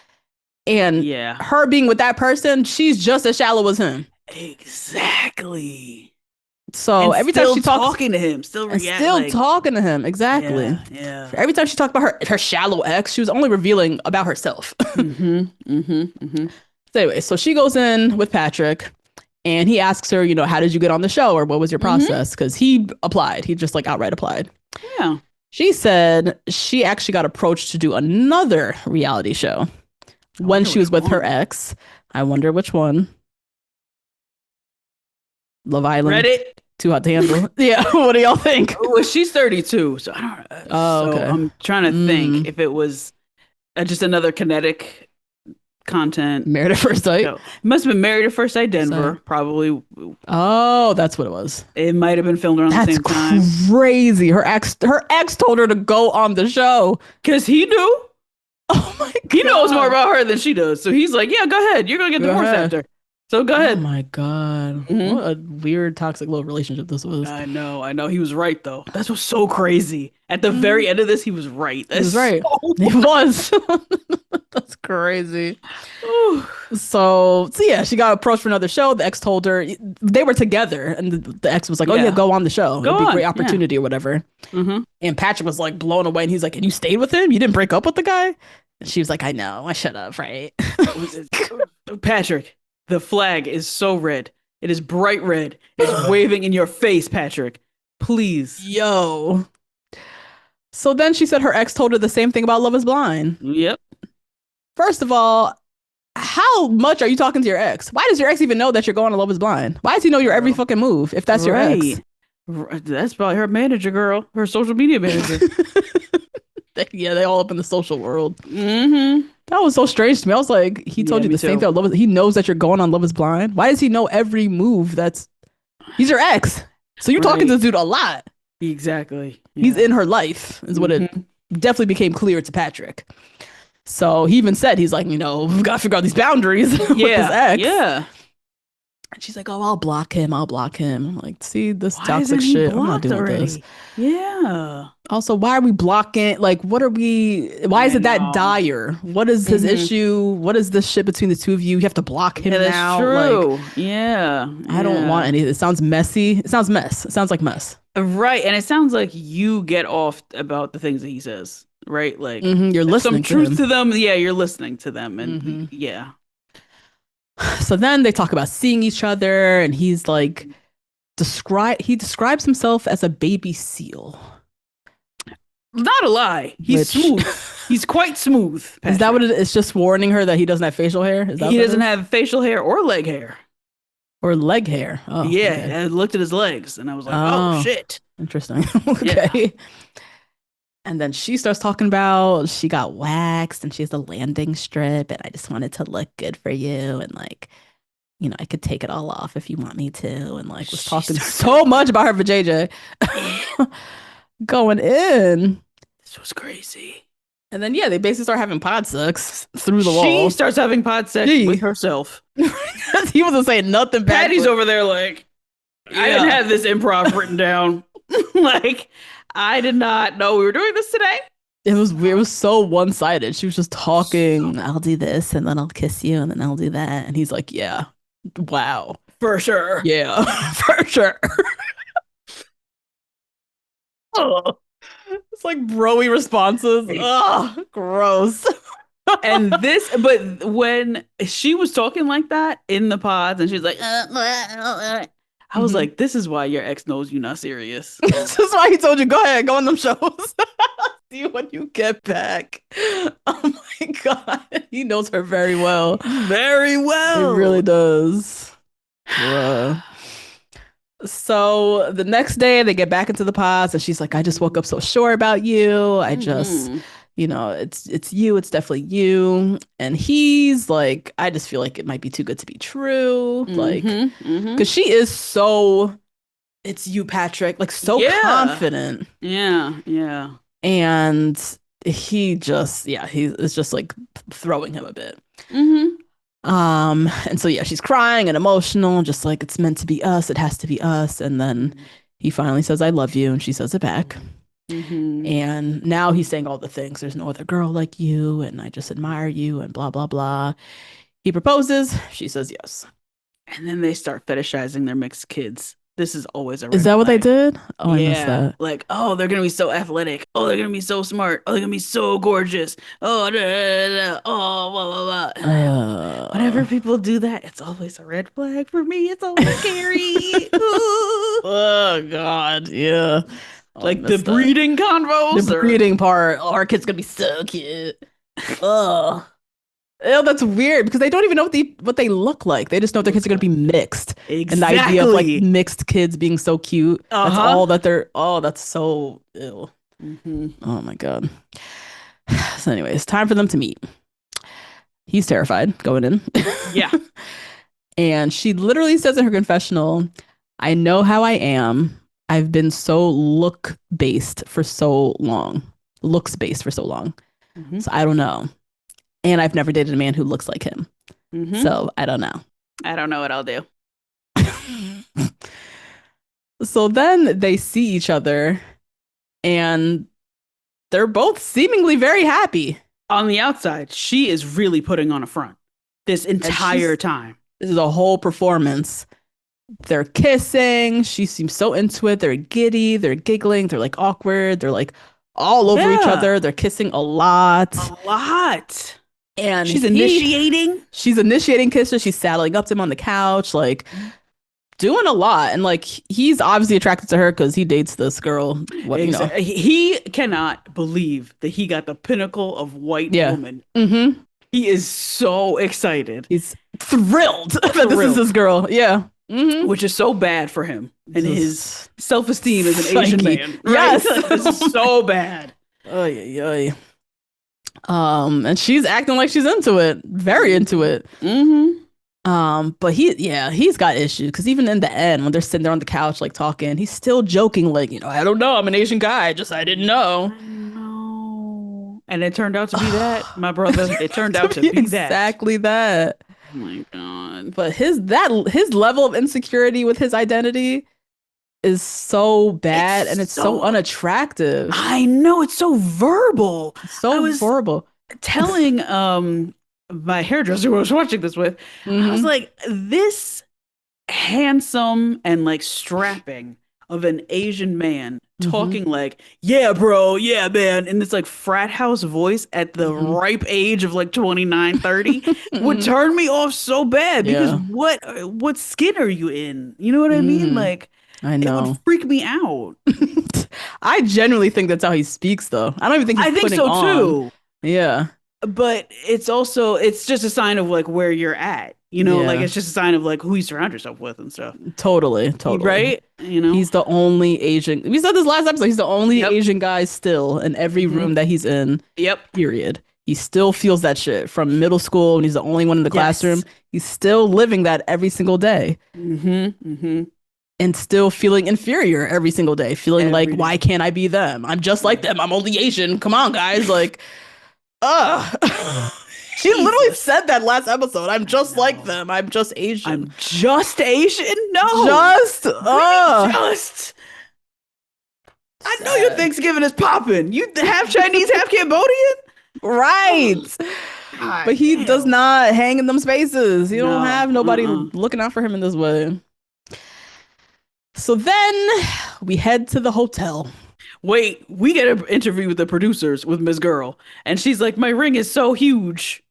And her being with that person, she's just as shallow as him. Exactly. So every time she talks, talking to him, still talking to him, exactly. Yeah. Every time she talked about her shallow ex, she was only revealing about herself. So anyway, so she goes in with Patrick, and he asks her, how did you get on the show, or what was your process? Because he applied, he just like outright applied. Yeah. She said she actually got approached to do another reality show when she was with her ex. I wonder which one. Love Island. Reddit. Too hot to handle. Yeah. What do y'all think? Well, she's 32, so I don't. Okay. I'm trying to think if it was just another kinetic content. Married at First Sight. No. It must have been Married at First Sight Denver, probably. Oh, that's what it was. It might have been filmed around the same time. That's crazy. Her ex told her to go on the show because he knew. Oh my God. He knows more about her than she does, so he's like, "Yeah, go ahead. You're gonna get divorced after." So go ahead. Oh my God. What a weird, toxic little relationship this was. I know. He was right, though. That's what's so crazy. At the very end of this, he was right. He was right. He was. That's crazy. So yeah, she got approached for another show. The ex told her, they were together, and the ex was like, oh yeah, go on the show. It'd be a great opportunity or whatever. And Patrick was like blown away, and he's like, and you stayed with him? You didn't break up with the guy? And she was like, I know. I should have, right? Patrick. The flag is so red. It is bright red. It's waving in your face, Patrick. Please. Yo. So then she said her ex told her the same thing about Love is Blind. Yep. First of all, how much are you talking to your ex? Why does your ex even know that you're going to Love is Blind? Why does he know your every fucking move if that's your ex? That's probably her manager, girl. Her social media manager. Yeah, they all up in the social world. That was so strange to me. I was like, he told you the same thing. He knows that you're going on Love is Blind. Why does he know every move? He's your ex. So you're talking to this dude a lot. Exactly. He's in her life, is what it definitely became clear to Patrick. So he even said, he's like, you know, we've got to figure out these boundaries with this ex. Yeah. And she's like, oh, I'll block him. I'm like, see, this toxic shit. I'm not doing this. Yeah. Also, why are we blocking? Like, why is it that dire? What is his issue? What is this shit between the two of you? You have to block him now. True. Like, I don't want any. It sounds messy. It sounds like mess. Right. And it sounds like you get off about the things that he says, right? Like, you're listening some truth to them. Yeah, you're listening to them. And yeah. So then they talk about seeing each other, and he's like, he describes himself as a baby seal. Not a lie. He's smooth. He's quite smooth. Patrick. Is that what it is? It's just warning her that he doesn't have facial hair? He doesn't have facial hair or leg hair. Or leg hair. Oh, yeah. Okay. I looked at his legs and I was like, oh shit. Interesting. Okay. Yeah. And then she starts talking about she got waxed and she has a landing strip and I just wanted to look good for you. And like, you know, I could take it all off if you want me to. And like was talking so much about her vajayjay. Going in. This was crazy. And then, yeah, they basically start having pod sex through the wall. She starts having pod sex with herself. He wasn't saying nothing bad. Patty's over there like, I didn't have this improv written down. Like, I did not know we were doing this today. It was weird. It was so one-sided. She was just talking, I'll do this, and then I'll kiss you, and then I'll do that. And he's like, yeah, wow. For sure. Yeah, for sure. Oh. It's like bro-y responses. Oh, gross. And but when she was talking like that in the pods and she's like, I was like, this is why your ex knows you're not serious. This is why he told you, go ahead, go on them shows. See you when you get back. Oh my God. He knows her very well. Very well. He really does. So the next day they get back into the pods and she's like, I just woke up so sure about you. I just, you know, it's you. It's definitely you. And he's like, I just feel like it might be too good to be true. Like, because she is so, it's you, Patrick, like so confident. Yeah. Yeah. And he just, he's just like throwing him a bit. And so yeah, she's crying and emotional, just like it's meant to be us, it has to be us. And then he finally says, I love you, and she says it back. And now he's saying all the things. There's no other girl like you, and I just admire you, and blah blah blah. He proposes, she says yes. And then they start fetishizing their mixed kids. This is always a red Is that flag. what they did? Oh, yeah. I missed that. Like, oh, they're gonna be so athletic. Oh, they're gonna be so smart. Oh, they're gonna be so gorgeous. Oh, oh, blah, blah, blah. Whenever people do that, it's always a red flag for me. It's always scary. Oh God, yeah. Like the breeding convos. The breeding part. Oh, our kid's gonna be so cute. Oh. Oh, that's weird because they don't even know what they look like. They just know their kids are going to be mixed. Exactly. And the idea of like mixed kids being so cute. That's all that they're. Oh, that's so ill. Oh my God. So anyways, time for them to meet. He's terrified going in. Yeah. And she literally says in her confessional, I know how I am. I've been so looks-based for so long. So I don't know. And I've never dated a man who looks like him. So I don't know. I don't know what I'll do. So then they see each other and they're both seemingly very happy. On the outside, she is really putting on a front this entire time. This is a whole performance. They're kissing. She seems so into it. They're giddy. They're giggling. They're like awkward. They're like all over each other. They're kissing a lot. And she's initiating. She's initiating kisses. She's saddling up to him on the couch, like doing a lot. And like he's obviously attracted to her because he dates this girl. He cannot believe that he got the pinnacle of white woman. He is so excited. He's thrilled that this is his girl. Yeah. Which is so bad for him and his self-esteem as an Asian man. Right? Yes. This is so bad. And she's acting like she's into it, very into it. But he's got issues because even in the end, when they're sitting there on the couch like talking, he's still joking like, I don't know, I'm an Asian guy, I didn't know. And it turned out to be that, my brother. It turned out to be exactly that. Oh my God. But his level of insecurity with his identity is so bad, and it's so unattractive. I know, it's so verbal. So verbal. Telling my hairdresser who I was watching this with, I was like, this handsome and like strapping of an Asian man talking like, yeah, bro, yeah, man, in this like frat house voice at the ripe age of like 29, 30 would turn me off so bad because what skin are you in? You know what I mean? Like, I know. It would freak me out. I genuinely think that's how he speaks, though. I don't even think he's putting so on. Too. Yeah. But it's just a sign of like where you're at, you know, like it's just a sign of like who you surround yourself with and stuff. Totally. Right? You know, he's the only Asian. We said this last episode. He's the only Asian guy still in every room that he's in. Yep. Period. He still feels that shit from middle school, and he's the only one in the classroom. He's still living that every single day. And still feeling inferior every single day, feeling like, why can't I be them? I'm just like them. I'm only Asian. Come on, guys. Like, she literally said that last episode. I'm just like them. I'm just Asian. I'm just Asian? No. Just. I know your Thanksgiving is popping. You half Chinese, half Cambodian? Right. God, but he does not hang in them spaces. He don't have nobody looking out for him in this way. So then we head to the hotel. Wait, we get an interview with the producers with Miss Girl, and she's like, my ring is so huge.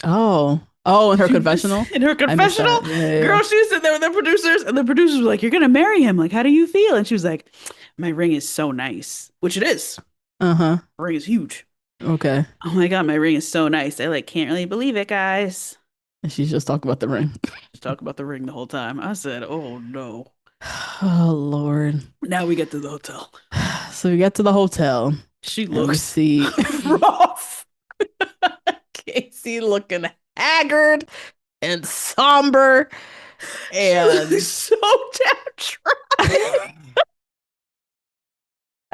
In her confessional? In her confessional? Girl, she was sitting there with the producers, and the producers were like, you're going to marry him. Like, how do you feel? And she was like, my ring is so nice, which it is. Her ring is huge. Okay. Oh my God, my ring is so nice. I like can't really believe it, guys. And she's just talking about the ring. Just talking about the ring the whole time. I said, oh no. Oh Lord. Now we get to the hotel. So we get to the hotel. She looks rough. Kacie looking haggard and somber and so downtrodden.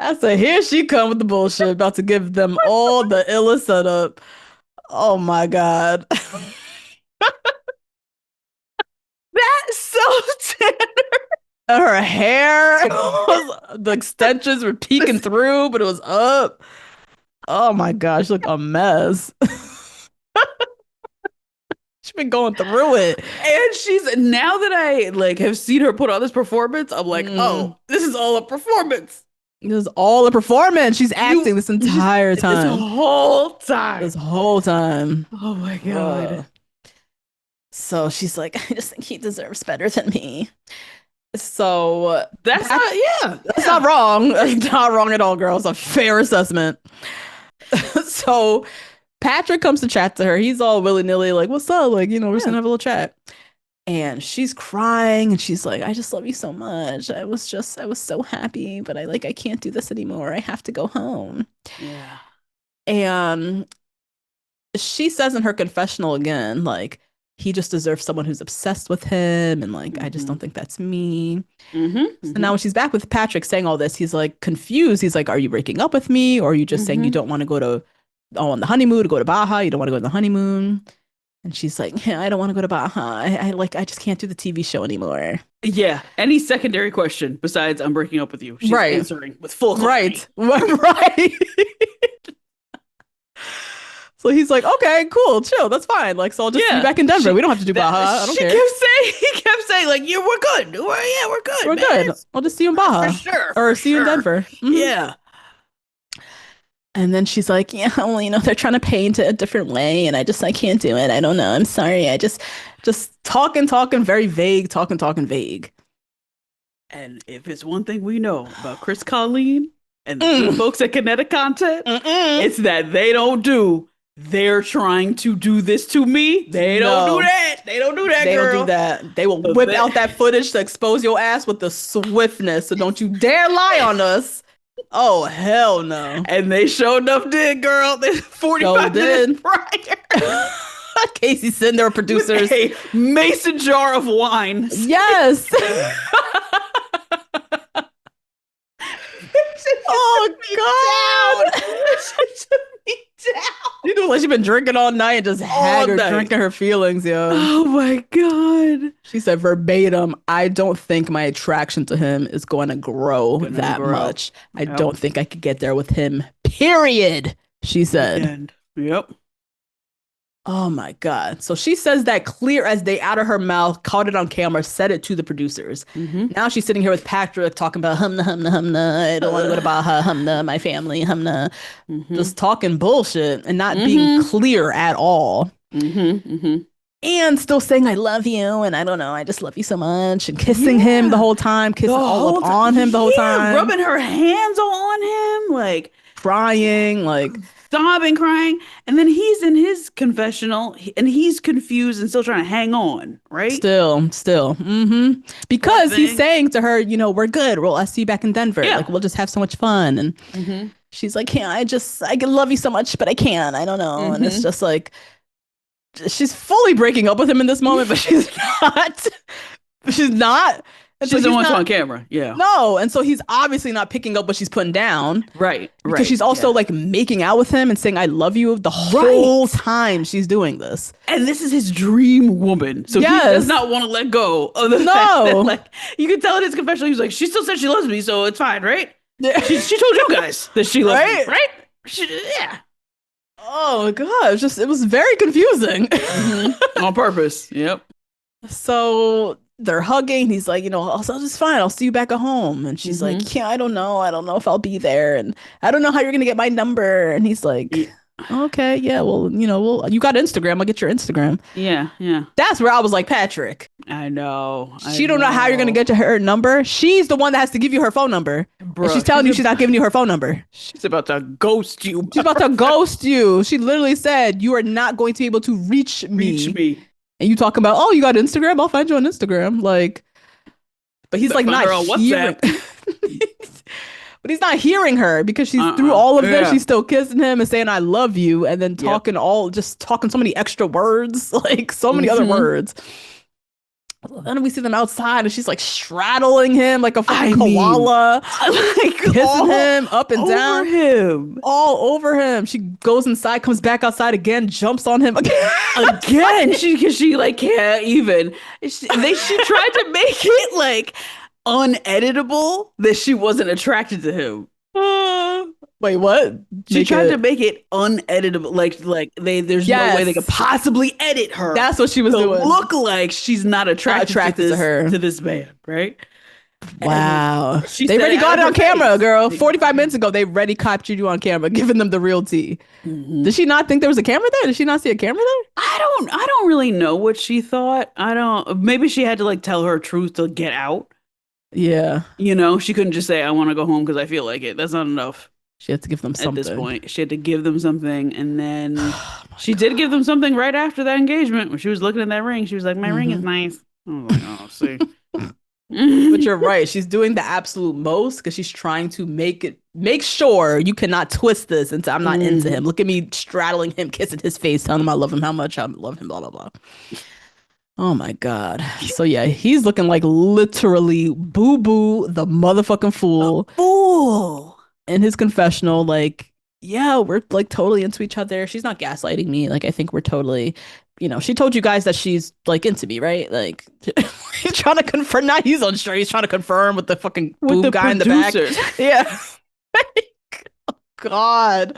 I said, here she come with the bullshit, about to give them all the illest setup. Oh my God. That's so tender. Her hair, the extensions were peeking through, but it was up. Oh my gosh, look a mess. She's been going through it. And she's, now that I like have seen her put on this performance, I'm like, oh, this is all a performance. This is all a performance. She's acting this entire time. This whole time. Oh my God. So she's like, I just think he deserves better than me. So that's not wrong. That's not wrong at all, girl. It's a fair assessment. So Patrick comes to chat to her. He's all willy-nilly, like, what's up? Like, you know, we're just gonna have a little chat. And she's crying and she's like, I just love you so much. I was so happy, but I can't do this anymore. I have to go home. Yeah. And she says in her confessional again, like, he just deserves someone who's obsessed with him. And like, I just don't think that's me. So now when she's back with Patrick saying all this, he's like confused. He's like, are you breaking up with me? Or are you just saying you don't want to go on the honeymoon, to go to Baja? You don't want to go on the honeymoon? And she's like, yeah, I don't want to go to Baja. I just can't do the TV show anymore. Yeah. Any secondary question besides I'm breaking up with you. She's answering with full clarity. Right. So he's like, okay, cool, chill, that's fine. Like, so I'll just be back in Denver. We don't have to do Baja. I don't care. He kept saying, like, yeah, we're good. We're good. We're good. I'll just see you in Baja. For sure. Or see you in Denver. Yeah. And then she's like, yeah, well, you know, they're trying to paint it a different way, and I can't do it. I don't know. I'm sorry. I just talking, very vague, talking vague. And if it's one thing we know about Chris Colleen and the folks at Kinetic Content, it's that they don't do. They're trying to do this to me. They don't do that. They don't do that, They girl. don't do that. They will whip out that footage to expose your ass with the swiftness. So don't you dare lie on us. Oh, hell no. And they sure enough did, girl. They 45 minutes prior. Kacie sitting there, producers. With a mason jar of wine. Yes. Oh, God. like she's been drinking all night and just haggard, drinking her feelings, yo. Oh my God. She said verbatim, I don't think my attraction to him is going to grow much. I don't think I could get there with him, period, she said. Yep. Oh my God. So she says that clear as day out of her mouth, caught it on camera, said it to the producers. Now she's sitting here with Patrick talking about humna, humna, humna. I don't want to go to Baja, humna, my family, humna. Just talking bullshit and not being clear at all. And still saying, I love you. And I don't know, I just love you so much. And kissing him the whole time, kissing all up on him the whole time. Rubbing her hands on him, like crying, like sobbing, crying. And then he's in his confessional and he's confused and still trying to hang on, right? Still. Because he's saying to her, you know, we're good. I'll see you back in Denver. Yeah. Like, we'll just have so much fun. And she's like, I can love you so much, but I can't. I don't know. And it's just like, she's fully breaking up with him in this moment, but she's not. She's not. She doesn't want you on camera. Yeah. No. And so he's obviously not picking up what she's putting down. Right. Because she's also like making out with him and saying, I love you the whole time she's doing this. And this is his dream woman. So he does not want to let go of the fact that, like, you can tell in his confessional, he was like, she still said she loves me, so it's fine, right? Yeah. She told you guys that she loves me, right? Yeah. Oh my God. It was very confusing. On purpose. Yep. So they're hugging. He's like, you know, I'll just fine. I'll see you back at home. And she's like, yeah, I don't know. I don't know if I'll be there. And I don't know how you're going to get my number. And he's like, okay, yeah, well, you know, you got Instagram. I'll get your Instagram. Yeah. That's where I was like, Patrick. I know. She don't know how you're going to get to her number. She's the one that has to give you her phone number. Bruh, and she's telling you she's not giving you her phone number. She's about to ghost you. She's about to ghost you. She literally said, you are not going to be able to reach me. And you talking about, oh, you got Instagram? I'll find you on Instagram. Like, but he's like not hearing. But he's not hearing her because she's through all of this. She's still kissing him and saying, I love you. And then talking so many extra words, like so many other words. Then we see them outside and she's like straddling him like a fucking koala, like kissing him up and down, all over him. She goes inside, comes back outside again, jumps on him again. She like can't even. She tried to make it like uneditable that she wasn't attracted to him. Wait, what? She tried to make it uneditable, like there's no way they could possibly edit her. That's what she was doing. Look like she's not attracted to this man, right? Wow. They already got it on camera, girl. 45 minutes ago, they already captured you on camera, giving them the real tea. Did she not think there was a camera there? Did she not see a camera there? I don't really know what she thought. Maybe she had to like tell her truth to get out. Yeah. You know, she couldn't just say, I want to go home because I feel like it. That's not enough. She had to give them something. At this point, she had to give them something. And then she did give them something right after that engagement. When she was looking at that ring, she was like, my ring is nice. I was like, oh, see. But you're right. She's doing the absolute most because she's trying to make sure you cannot twist this into I'm not into him. Look at me straddling him, kissing his face, telling him I love him, how much I love him, blah, blah, blah. Oh my God. So yeah, he's looking like literally boo-boo, the motherfucking fool. Fool. In his confessional, like, yeah, we're like totally into each other. She's not gaslighting me. Like, I think we're totally, you know, she told you guys that she's like into me, right? Like, he's trying to confirm. Now he's unsure. He's trying to confirm with the fucking boob guy in the back. Yeah. Oh God.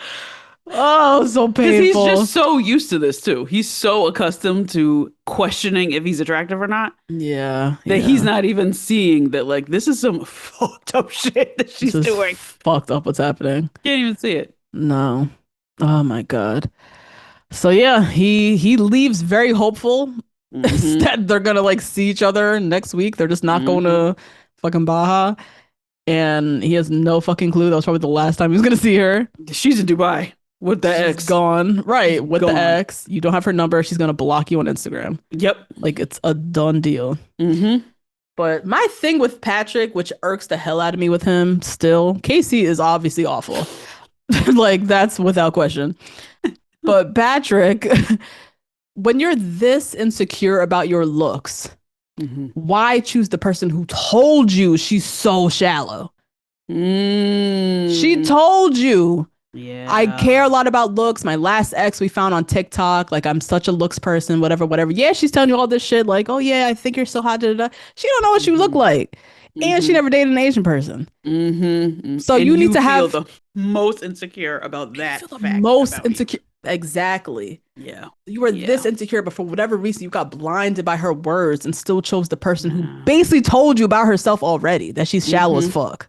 Oh, so painful. He's just so used to this too. He's so accustomed to questioning if he's attractive or not. Yeah. That he's not even seeing that, like, this is some fucked up shit that she's doing. Fucked up what's happening. Can't even see it. No. Oh my God. So yeah, he leaves very hopeful that they're gonna like see each other next week. They're just not going to fucking Baja. And he has no fucking clue. That was probably the last time he was gonna see her. She's in Dubai. With the ex. Gone. Right. With the ex. You don't have her number. She's going to block you on Instagram. Yep. Like, it's a done deal. But my thing with Patrick, which irks the hell out of me with him still, Kacie is obviously awful. Like, that's without question. But Patrick, when you're this insecure about your looks, why choose the person who told you she's so shallow? She told you. Yeah. I care a lot about looks. My last ex we found on TikTok. Like, I'm such a looks person, whatever. Yeah, she's telling you all this shit. Like, oh yeah, I think you're so hot. Da, da, da. She don't know what you look like. And she never dated an Asian person. So and you need to have the most insecure about that fact. Most insecure. Exactly. Yeah. You were this insecure, but for whatever reason, you got blinded by her words and still chose the person who basically told you about herself already, that she's shallow as fuck.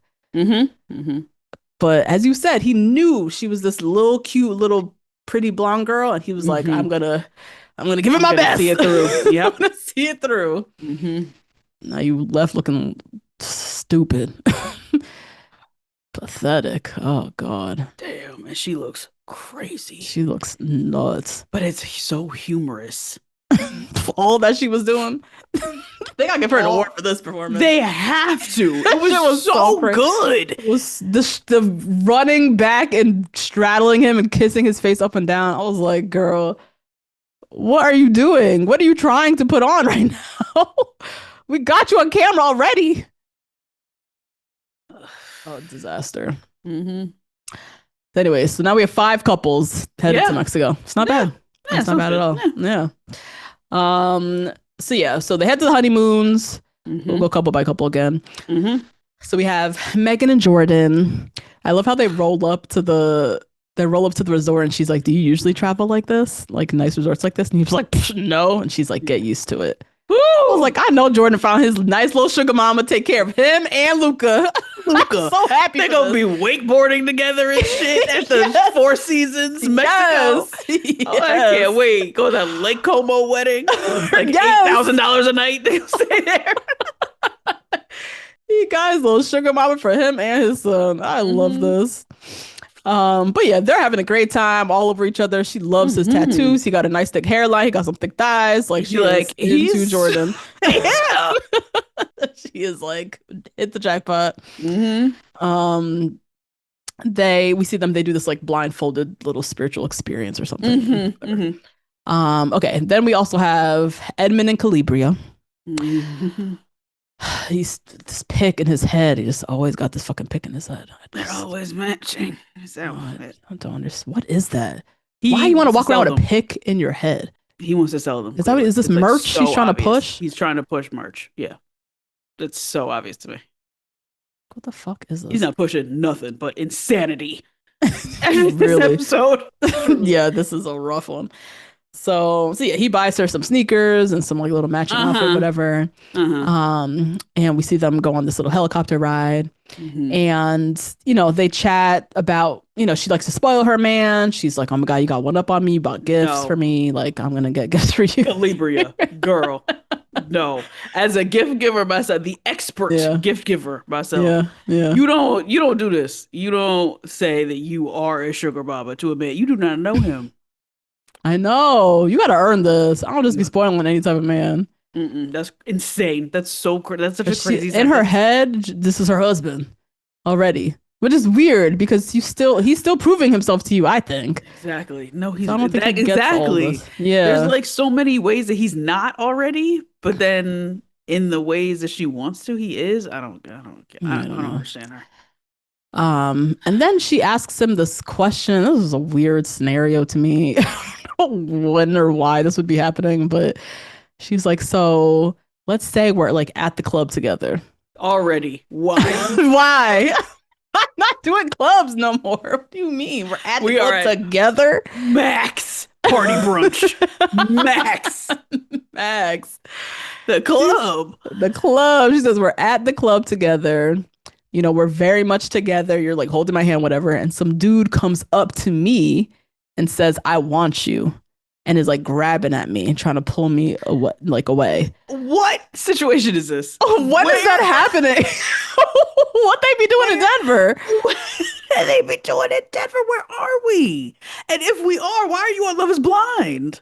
But as you said, he knew she was this little cute, little pretty blonde girl, and he was like, I'm gonna give it my best. See it through. Yep. I'm gonna see it through. Now you left looking stupid. Pathetic. Oh God. Damn, and she looks crazy. She looks nuts. But it's so humorous. All that she was doing. They gotta give her an award for this performance. They have to. It was so good. It was the running back and straddling him and kissing his face up and down. I was like, girl, what are you doing? What are you trying to put on right now? We got you on camera already. Oh, disaster. Anyway, so now we have 5 couples headed to Mexico. It's not bad. It's not bad at all. Yeah. So they head to the honeymoons. We'll go couple by couple again. So we have Megan and Jordan. I love how they roll up to the resort, and she's like, do you usually travel like this? Like nice resorts like this? And he was like, no. And she's like, get used to it. I was like, I know Jordan found his nice little sugar mama take care of him and Luca. I'm so happy. They're gonna be wakeboarding together and shit at the Four Seasons Mexico. Yes. Oh, I can't wait. Go to that Lake Como wedding. Like $8,000 a night. They'll stay there. He got his little sugar mama for him and his son. I love this. But yeah, they're having a great time all over each other. She loves his tattoos. He got a nice thick hairline. He got some thick thighs. Like she like into Jordan. Yeah. She is like hit the jackpot. We see them, they do this like blindfolded little spiritual experience or something. Okay, and then we also have Edmond and Calibria. He's this pick in his head. He just always got this fucking pick in his head. They're always matching. I don't understand. What is that? Why you want to walk around with a pick in your head? He wants to sell them. Is this merch he's trying to push? He's trying to push merch. Yeah. That's so obvious to me. What the fuck is this? He's not pushing nothing but insanity. Really? This episode. Yeah, this is a rough one. So yeah, he buys her some sneakers and some like little matching outfit, whatever. And we see them go on this little helicopter ride. And, they chat about, she likes to spoil her man. She's like, oh my God, you got one up on me. You bought gifts for me. Like, I'm going to get gifts for you. Calibria, girl. No. As a gift giver myself, the expert gift giver myself. Yeah. You don't do this. You don't say that you are a sugar mama to a man. You do not know him. I know. You got to earn this. I don't just be spoiling any type of man. That's insane. That's so crazy. That's such a crazy sentence. In her head, this is her husband already, which is weird because he's still proving himself to you, I think. Exactly. No, he's so I don't think he gets all this. Yeah. There's like so many ways that he's not already, but then in the ways that she wants to, he is. I don't understand her. And then she asks him this question. This is a weird scenario to me. I don't know when or why this would be happening, but she's like, so let's say we're like at the club together. Already. Why? Why? I'm not doing clubs no more. What do you mean? We're at the club together? Max. Party brunch. Max. The club. She says, we're at the club together. We're very much together. You're like holding my hand, whatever. And some dude comes up to me and says, I want you. And is like grabbing at me and trying to pull me away. What situation is this? When is that happening? What they be doing in Denver? They be doing in Denver? Where are we? And if we are, why are you on Love is Blind?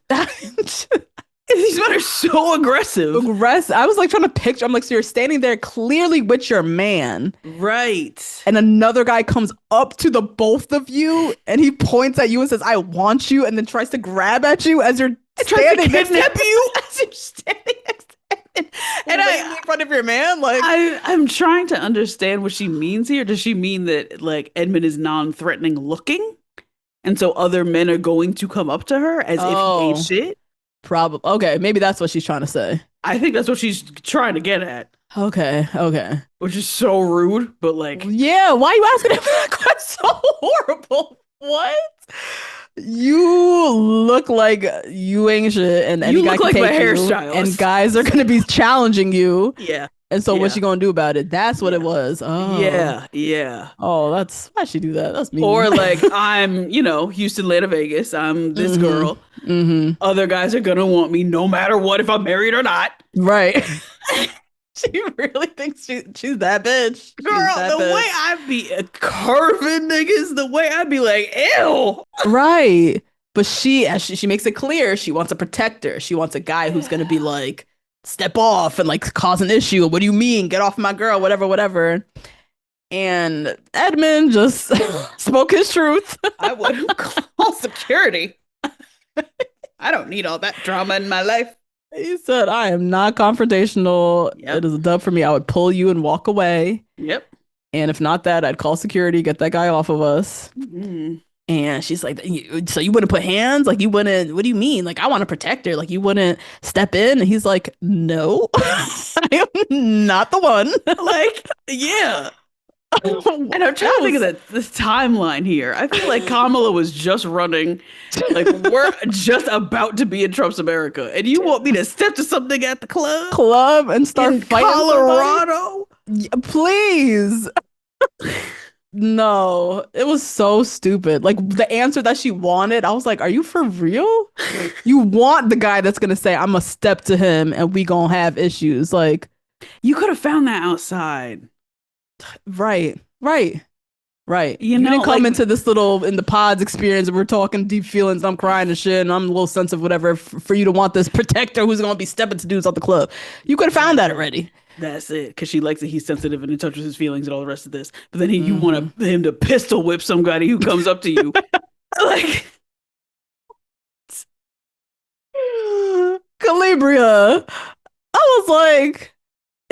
These men are so aggressive. I was like trying to picture. I'm like, so you're standing there clearly with your man. Right. And another guy comes up to the both of you and he points at you and says, I want you. And then tries to grab at you as you're standing next to you. As you're standing next to him. And in front of your man. Like, I'm trying to understand what she means here. Does she mean that like Edmond is non-threatening looking? And so other men are going to come up to her as if he ain't shit. Probably. Okay, maybe that's what she's trying to say. I think that's what she's trying to get at. Okay. Which is so rude, but like, yeah, why are you asking him that question? So horrible. What? You look like you ain't shit, and any guy can take my hairstylist, and guys are gonna be challenging you. Yeah. And so what's she gonna do about it? That's what it was. Oh. Yeah. Oh, that's why she do that. That's mean. Or like, I'm, Houston, Atlanta, Vegas. I'm this girl. Other guys are gonna want me no matter what, if I'm married or not. Right. She really thinks she's that bitch. Girl, way I'd be curving niggas, the way I'd be like, ew. Right. But she makes it clear she wants a protector. She wants a guy who's gonna be like, step off and like cause an issue. What do you mean? Get off my girl, whatever. And Edmond just spoke his truth. I wouldn't call security. I don't need all that drama in my life. He said, I am not confrontational. Yep. It is a dub for me. I would pull you and walk away. Yep. And if not that, I'd call security, get that guy off of us. And she's like, so you wouldn't put hands? Like, you wouldn't, what do you mean? Like, I want to protect her. Like, you wouldn't step in? And he's like, no, I am not the one. Like, yeah. And I'm trying to think of this timeline here. I feel like Kamala was just running. Like, we're just about to be in Trump's America. And you want me to step to something at the club and start in fighting Colorado? Please. No, it was so stupid. Like, the answer that she wanted, I was like, are you for real? You want the guy that's going to say, I'm going to step to him and we going to have issues. Like, you could have found that outside. Right. You didn't come into this little in the pods experience and we're talking deep feelings. I'm crying and shit, and I'm a little sensitive, whatever, for you to want this protector who's gonna be stepping to dudes at the club. You could have found that already. That's it, because she likes that he's sensitive and in touch with his feelings and all the rest of this. But then you want him to pistol whip somebody who comes up to you, like Calabria. I was like.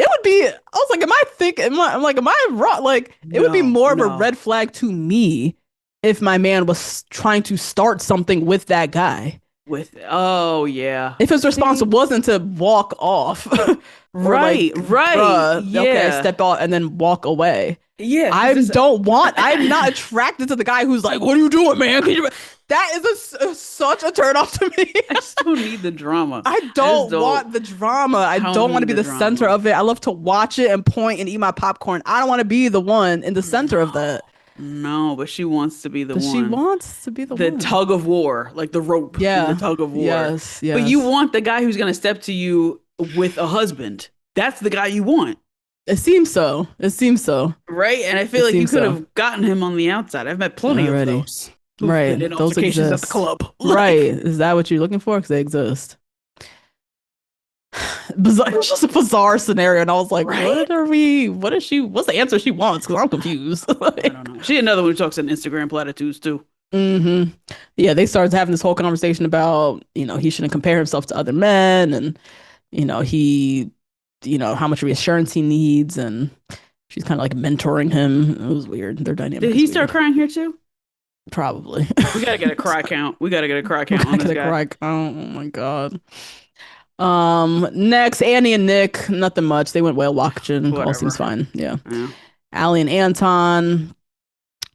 It would be, I was like, am I wrong? Like, it would be more of a red flag to me if my man was trying to start something with that guy. If his response wasn't to walk off. Right. Yeah. Okay, step out and then walk away. Yeah. I'm not attracted to the guy who's like, what are you doing, man? That is such a turn off to me. I just don't need the drama. I don't want the drama. I don't want to be the center of it. I love to watch it and point and eat my popcorn. I don't want to be the one in the center of that. No, but she wants to be the one. She wants to be the one. The tug of war, like the rope. Yeah. The tug of war. Yes. But you want the guy who's going to step to you with a husband. That's the guy you want. It seems so. Right? And I feel like you could have gotten him on the outside. I've met plenty of those. Right. Those exist at the club. Right. Is that what you're looking for? Because they exist. Bizarre. It was just a bizarre scenario. And I was like, what's the answer she wants? Because I'm confused. I don't know. She another one who talks in Instagram platitudes too. Yeah, they started having this whole conversation about, he shouldn't compare himself to other men and, how much reassurance he needs. And she's kind of like mentoring him. It was weird. Their dynamic. Did he start crying here too? Probably. We gotta get a cry count. On this guy. Oh my god. Next, Annie and Nick. Nothing much. They went whale watching. All seems fine. Yeah. Allie and Anton.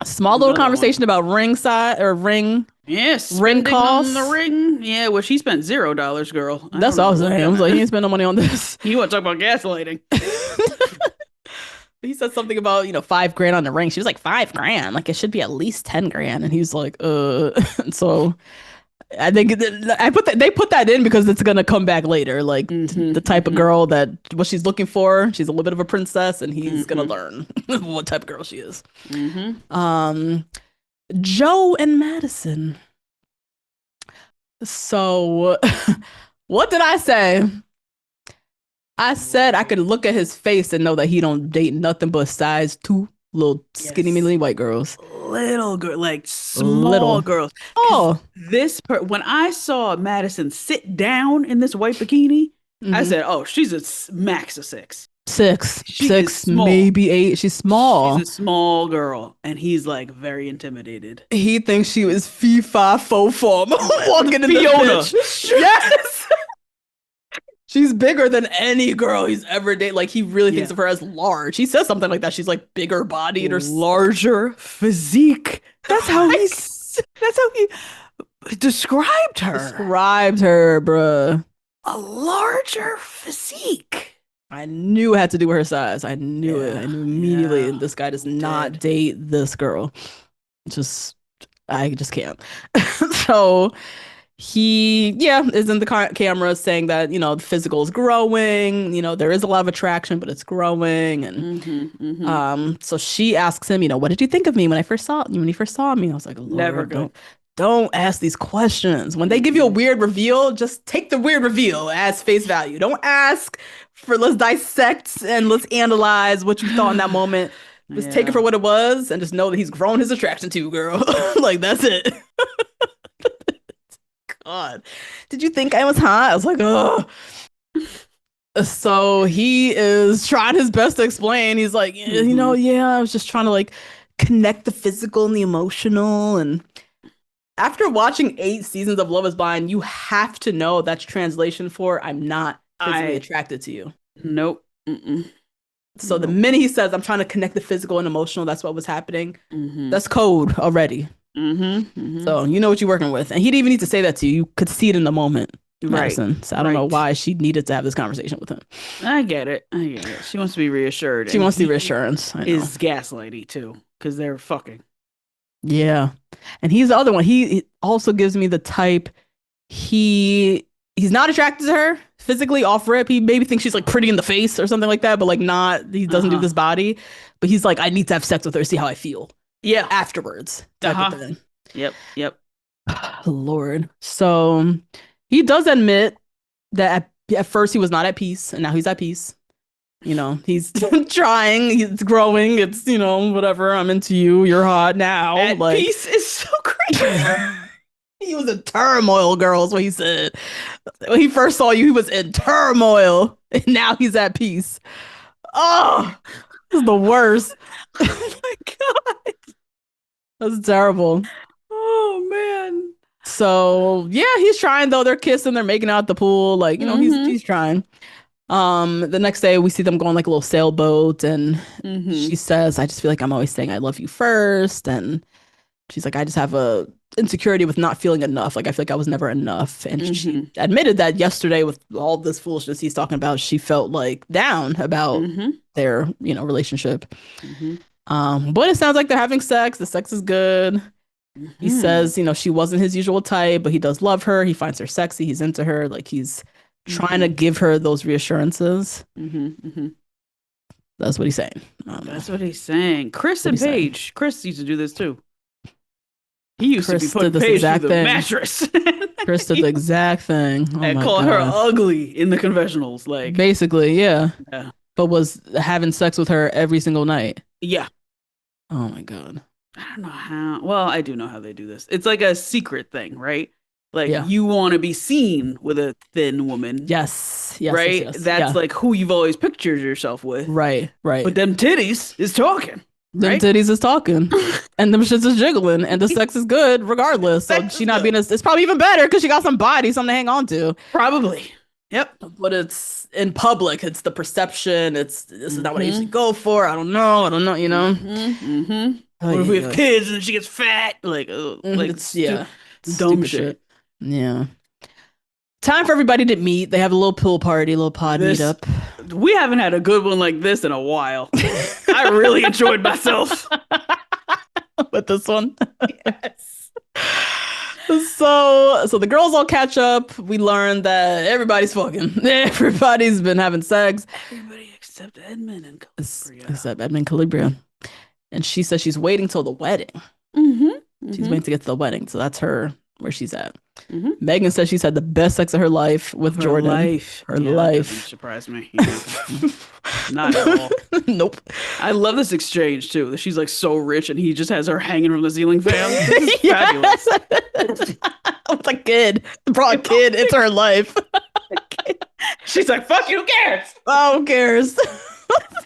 Small little conversation about ring side or ring. Yes. Ring costs. On the ring. Yeah. Well, she spent $0, girl. That's what I was saying. I was like, he ain't spend no money on this. You want to talk about gaslighting? He said something about, $5,000 on the ring. She was like, $5,000? Like, it should be at least $10,000. And he's like, And so I think they put that in because it's going to come back later. Like, the type of girl that what she's looking for. She's a little bit of a princess, and he's going to learn what type of girl she is. Joe and Madison. So, what did I say? I said I could look at his face and know that he don't date nothing but size 2 little skinny mini white girls. Little girl, like small girls. Oh, when I saw Madison sit down in this white bikini, I said, "Oh, she's a max of 6." 6, maybe 8. She's small. She's a small girl, and he's like very intimidated. He thinks she was FIFA fo walking in the pitch. Yes. She's bigger than any girl he's ever dated. Like, he really thinks of her as large. He says something like that. She's like bigger bodied or larger physique. That's how he described her. Described her, bruh. A larger physique. I knew it had to do with her size. I knew it. I knew immediately. This guy does not date this girl. I just can't. So he is in the camera saying that, you know, the physical is growing, you know, there is a lot of attraction, but it's growing. And so she asks him, you know, what did you think of me when you first saw me? I was like, never good. Don't ask these questions. When they give you a weird reveal, just take the weird reveal as face value. Don't ask for, let's dissect and let's analyze what you thought in that moment. Just take it for what it was and just know that he's grown his attraction to you, girl. Like, that's it. God. Did you think I was hot? I was like, oh. So he is trying his best to explain. He's like, you know, I was just trying to like connect the physical and the emotional. And after watching 8 seasons of Love is Blind, you have to know that's translation for I'm not physically attracted to you. Nope. So the minute he says I'm trying to connect the physical and emotional, that's what was happening. That's code already. So you know what you're working with. And he didn't even need to say that to you. You could see it in the moment. Madison. So I don't know why she needed to have this conversation with him. I get it. She wants to be reassured. She wants the reassurance. Is gaslighty too, because they're fucking. Yeah. And he's the other one. He also gives me the type. He's not attracted to her physically off rip. He maybe thinks she's like pretty in the face or something like that, but like not, he doesn't do this body. But he's like, I need to have sex with her, see how I feel. Yeah. Afterwards. Type of thing. Yep. Lord. So he does admit that at first he was not at peace, and now he's at peace. You know, he's trying, he's growing, it's, you know, whatever, I'm into you, you're hot now. At peace is so crazy. He was in turmoil, girl, is what he said. When he first saw you, he was in turmoil, and now he's at peace. Oh, this is the worst. Oh my God. That's terrible. Oh, man. So, yeah, he's trying, though. They're kissing, they're making out at the pool. Like, you know, he's trying. The next day we see them go on like a little sailboat, and she says, I just feel like I'm always saying I love you first. And she's like, I just have a insecurity with not feeling enough. Like, I feel like I was never enough. And she admitted that yesterday with all this foolishness he's talking about, she felt like down about their, you know, relationship. But it sounds like they're having sex. The sex is good. He says, you know, she wasn't his usual type, but he does love her. He finds her sexy. He's into her. Like, he's trying to give her those reassurances. That's what he's saying. That's what he's saying. Chris and Paige. Chris used to do this too. He used to be putting Paige through the mattress. Chris did the exact thing. And called her ugly in the confessionals. Like, basically, yeah. But was having sex with her every single night. Yeah. Oh my God. I don't know how. Well, I do know how they do this. It's like a secret thing, right? Like, you want to be seen with a thin woman. Yes. Right? Yes. That's like who you've always pictured yourself with. Right. But them titties is talking. Them titties is talking. And them shits is jiggling. And the sex is good regardless. So she not being it's probably even better because she got some body, something to hang on to. Probably. Yep. But it's in public. It's the perception. This is not what I usually go for. I don't know, you know? What if we have kids and she gets fat? Like, it's dumb shit. Yeah. Time for everybody to meet. They have a little pool party, a little pod meetup. We haven't had a good one like this in a while. I really enjoyed myself with this one. Yes. So the girls all catch up. We learn that everybody's fucking. Everybody's been having sex. Everybody except Edmond and Calibria. Except Edmond Calibria. And she says she's waiting till the wedding. She's waiting to get to the wedding. So that's where she's at. Megan says she's had the best sex of her life with Jordan. Her life. Doesn't surprise me. Not at all. Nope. I love this exchange too. That she's like so rich and he just has her hanging from the ceiling fan. This is fabulous. With a kid. Brought a kid into her life. She's like, fuck you, who cares? Oh, who cares?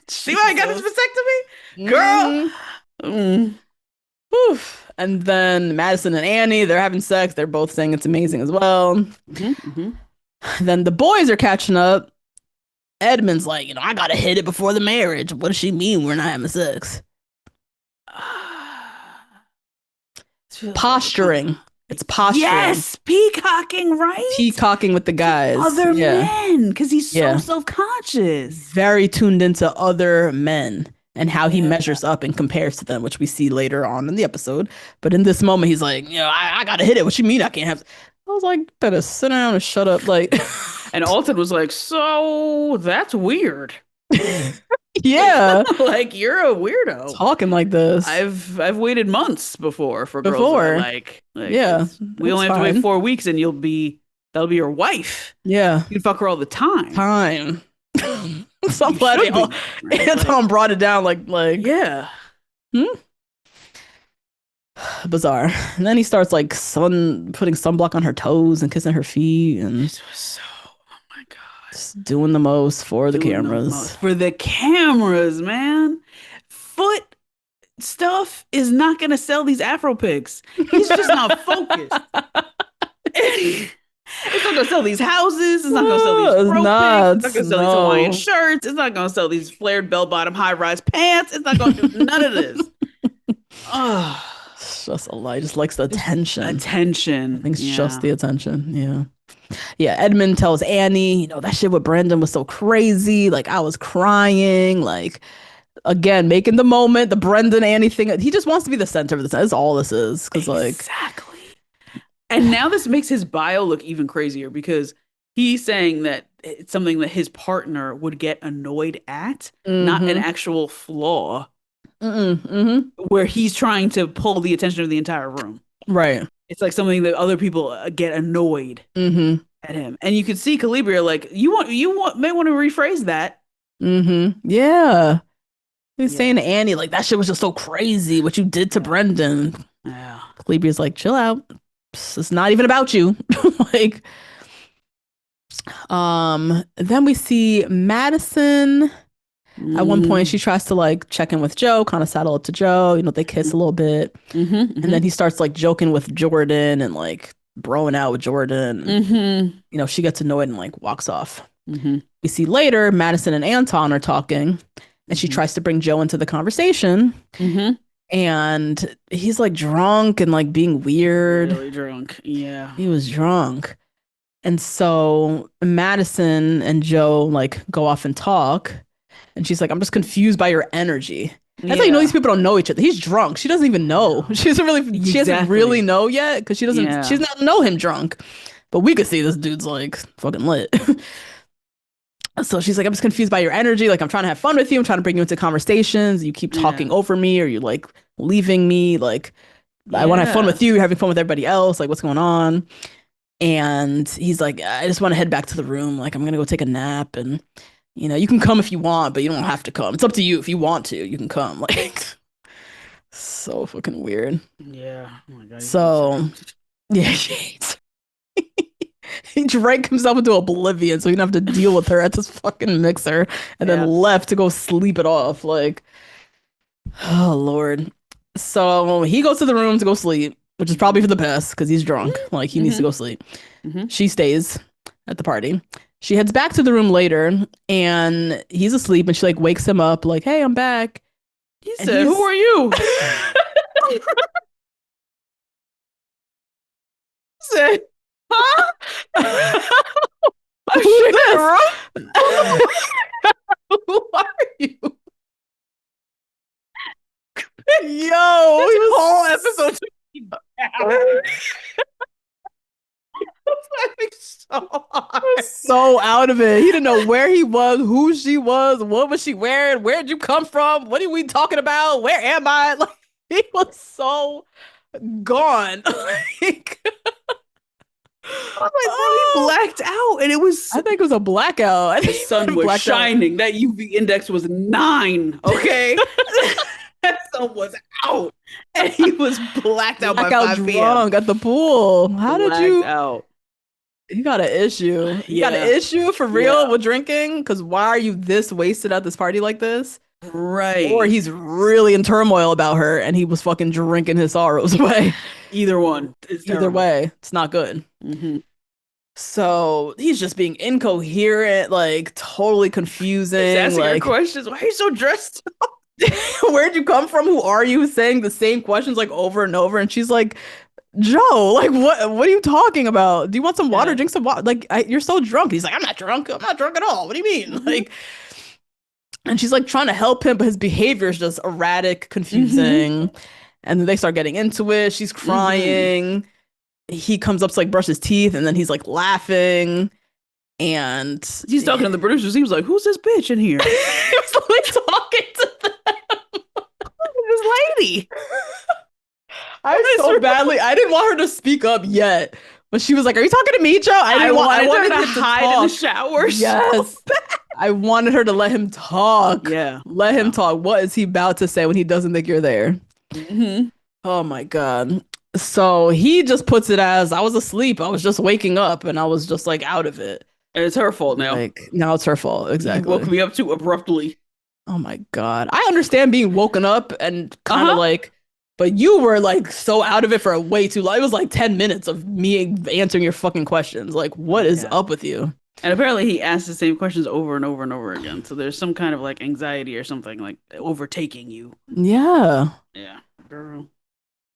See why I got this vasectomy? Girl! Oof. And then Madison and Annie, they're having sex. They're both saying it's amazing as well. Then the boys are catching up. Edmond's like, I gotta hit it before the marriage. What does she mean we're not having sex? Posturing. It's posturing. Yes, peacocking, right? Peacocking with the guys. Other men, because he's so self-conscious. Very tuned into other men and how he measures up and compares to them, which we see later on in the episode. But in this moment, he's like, I gotta hit it. What you mean I can't have... I was like, better sit down and shut up. Like, and Alton was like, so that's weird. Yeah. Like, you're a weirdo. Talking like this. I've waited months for girls that like yeah. We only have to wait 4 weeks and that'll be your wife. Yeah. You can fuck her all the time. So I'm glad Anton brought it down like yeah. Bizarre. And then he starts like putting sunblock on her toes and kissing her feet, and this was so, oh my god, just doing the most for the cameras. For the cameras, man. Foot stuff is not gonna sell these Afro pics. He's just not focused. It's not gonna sell these houses. It's not gonna sell these throw pics. It's not gonna sell these Hawaiian shirts. It's not gonna sell these flared bell-bottom high-rise pants. It's not gonna do none of this. It's just a lie. He just likes the attention. I think it's just the attention. Yeah. Edmond tells Annie, that shit with Brendan was so crazy. Like, I was crying. Like, again, making the moment, the Brendan Annie thing. He just wants to be the center of this. That's all this is. Exactly. And now this makes his bio look even crazier because he's saying that it's something that his partner would get annoyed at, not an actual flaw. Where he's trying to pull the attention of the entire room. Right. It's like something that other people get annoyed at him. And you could see Calibria like, may want to rephrase that. Yeah. He's saying to Annie, like, that shit was just so crazy what you did to Brendan. Yeah. Calibria's like, chill out. It's not even about you. Like, then we see Madison. At one point, she tries to like check in with Joe, kind of saddle up to Joe. They kiss a little bit. And then he starts like joking with Jordan and like broing out with Jordan. She gets annoyed and like walks off. We see later, Madison and Anton are talking and she tries to bring Joe into the conversation. And he's like drunk and like being weird. Really drunk. Yeah. He was drunk. And so Madison and Joe like go off and talk. And she's like, I'm just confused by your energy. That's how you know these people don't know each other. He's drunk. She doesn't even know. She doesn't really know yet because she doesn't know him drunk. But we could see this dude's like fucking lit. So she's like, I'm just confused by your energy. Like, I'm trying to have fun with you. I'm trying to bring you into conversations. You keep talking over me, or you're like leaving me. Like, I want to have fun with you. You're having fun with everybody else. Like, what's going on? And he's like, I just want to head back to the room. Like, I'm going to go take a nap. And, you can come if you want, but you don't have to come. It's up to you. If you want to, you can come. Like, so fucking weird. Yeah. Oh my God. So, yeah, he drank himself into oblivion so he didn't have to deal with her at this fucking mixer and then left to go sleep it off. Like, oh, Lord. So he goes to the room to go sleep, which is probably for the best because he's drunk. Like, he needs to go sleep. She stays at the party. She heads back to the room later and he's asleep and she like wakes him up like, hey, I'm back. He said, who are you? He said, huh? Who's this? Who are you? Yo, this whole episode took me back. So out of it. He didn't know where he was, who she was, what was she wearing, where'd you come from, what are we talking about, where am I? Like, he was so gone. Like, I was like, bro, he blacked out, and it was. I think it was a blackout. The sun was shining. That UV index was 9. Okay, that sun was out, and he was blacked out by 5 p.m. Drunk at the pool. How did you? Out. He got an issue. He got an issue for real with drinking. Because why are you this wasted at this party like this? Right. Or he's really in turmoil about her and he was fucking drinking his sorrows away. Either one. Either way, it's not good. So he's just being incoherent, like totally confusing. He's asking her questions. Why are you so dressed up? Where'd you come from? Who are you? Saying the same questions like over and over. And she's like, Joe, like what are you talking about? Do you want some water? Drink some water. Like you're so drunk. He's like, I'm not drunk. I'm not drunk at all. What do you mean? Like, and she's like trying to help him, but his behavior is just erratic, confusing. And then they start getting into it. She's crying. He comes up to like brush his teeth, and then he's like laughing. And he's talking to the producers. He was like, "Who's this bitch in here?" He was like talking to them. This lady. I so badly. I didn't want her to speak up yet, but she was like, "Are you talking to me, Joe?" I wanted her to hide in the shower. Yes, so I wanted her to let him talk. Yeah, let him talk. What is he about to say when he doesn't think you're there? Oh my god. So he just puts it as, I was asleep. I was just waking up, and I was just like out of it. And it's her fault now. Like now it's her fault. Exactly. You woke me up too abruptly. Oh my god. I understand being woken up and kind of like. But you were like so out of it for way too long. It was like 10 minutes of me answering your fucking questions. Like, what is up with you? And apparently he asked the same questions over and over and over again. So there's some kind of like anxiety or something like overtaking you. Yeah. Yeah.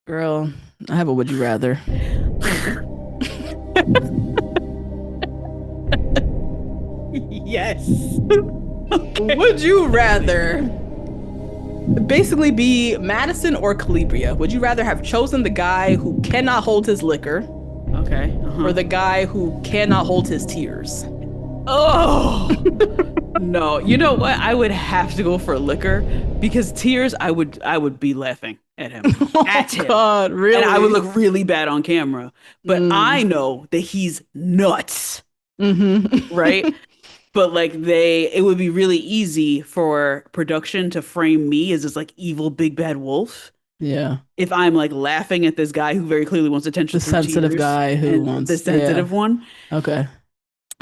Girl, I have a would you rather. Yes. Okay. Would you rather basically be Madison or Calibria? Would you rather have chosen the guy who cannot hold his liquor? Okay. Or the guy who cannot hold his tears? Oh no. You know what? I would have to go for liquor because tears I would be laughing at him. At him. God, really? And I would look really bad on camera. But I know that he's nuts. Right? But like it would be really easy for production to frame me as this like evil big bad wolf. Yeah. If I'm like laughing at this guy who very clearly wants attention, the sensitive guy who wants the sensitive one. Okay.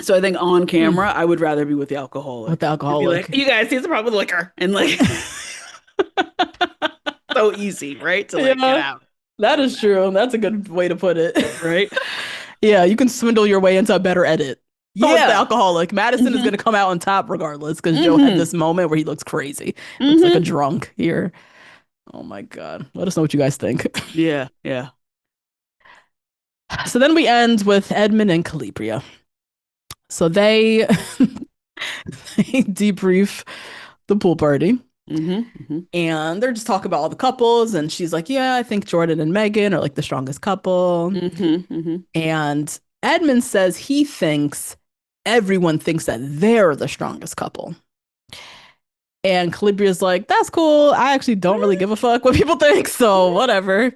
So I think on camera, I would rather be with the alcoholic. With the alcoholic. Like, you guys see the problem with liquor, and like so easy, right? To like get out. That is true. That's a good way to put it. Right? Yeah, you can swindle your way into a better edit. Yeah, with the alcoholic. Madison is going to come out on top regardless because Joe had this moment where he looks crazy. Looks like a drunk here. Oh my God. Let us know what you guys think. Yeah. So then we end with Edmond and Calibria. So they debrief the pool party. And they're just talking about all the couples. And she's like, yeah, I think Jordan and Megan are like the strongest couple. And Edmond says he thinks everyone thinks that they're the strongest couple. And Calibria's like, that's cool. I actually don't really give a fuck what people think. So whatever.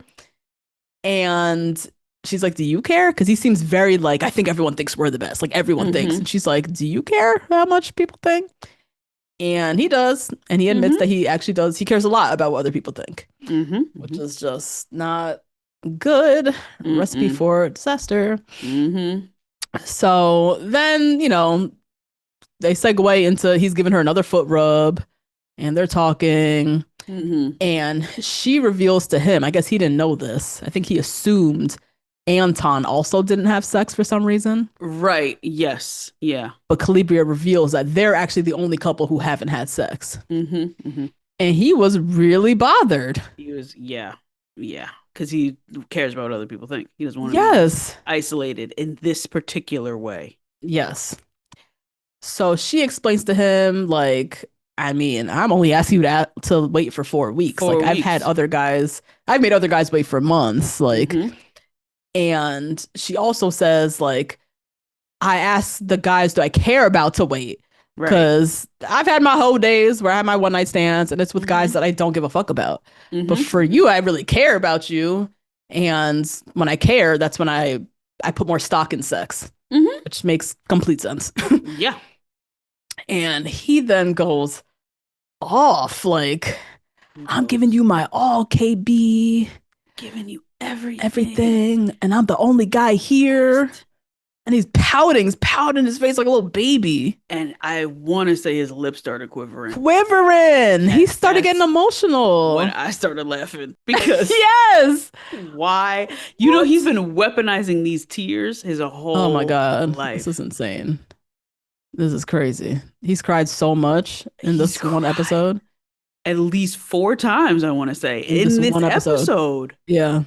And she's like, do you care? Because he seems very like, I think everyone thinks we're the best. Like everyone thinks. And she's like, do you care how much people think? And he does. And he admits that he actually does. He cares a lot about what other people think, which is just not good. Recipe for disaster. So then, they segue into he's giving her another foot rub and they're talking. And she reveals to him, I guess he didn't know this. I think he assumed Anton also didn't have sex for some reason. Right. Yes. Yeah. But Calibria reveals that they're actually the only couple who haven't had sex. And he was really bothered. He was, yeah. Because he cares about what other people think. He doesn't want to be isolated in this particular way. Yes. So she explains to him, like, I mean, I'm only asking you to wait for 4 weeks. I've had other guys, I've made other guys wait for months. Like, and she also says, like, I asked the guys, do I care about to wait? Because I've had my whole days where I have my one night stands and it's with guys that I don't give a fuck about. But for you, I really care about you. And when I care, that's when I put more stock in sex, which makes complete sense. Yeah. And he then goes off like, I'm giving you my all, KB. Giving you everything. Everything. And I'm the only guy here. And he's pouting his face like a little baby. And I want to say his lips started quivering. He started getting emotional. When I started laughing. Because yes. Why? You know, he's been weaponizing these tears his whole Oh my God. life. This is insane. This is crazy. He's cried so much in this one episode. At least 4 times, I want to say. In this one episode. Yeah.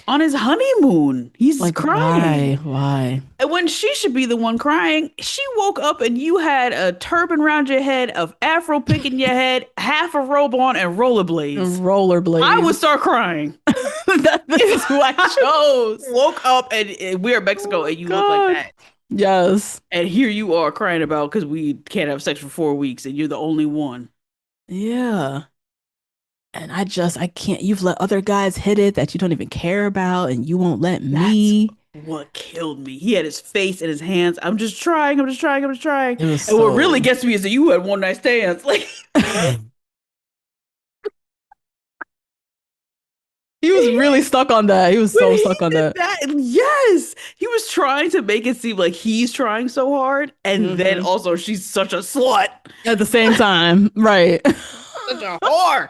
On his honeymoon, he's like, crying. Why? And when she should be the one crying, she woke up and you had a turban around your head, of afro pick in your head, half a robe on, and rollerblades. I would start crying. This is who I chose. Woke up and we're in Mexico and you look like that. Yes. And here you are crying about because we can't have sex for 4 weeks and you're the only one. Yeah. And I can't. You've let other guys hit it that you don't even care about, and you won't let me. That's what killed me. He had his face in his hands. I'm just trying. And what really gets me is that you had one night stands. Like he was really stuck on that. He was so stuck on that. Yes. He was trying to make it seem like he's trying so hard. And then also she's such a slut. At the same time. Right. Such a whore.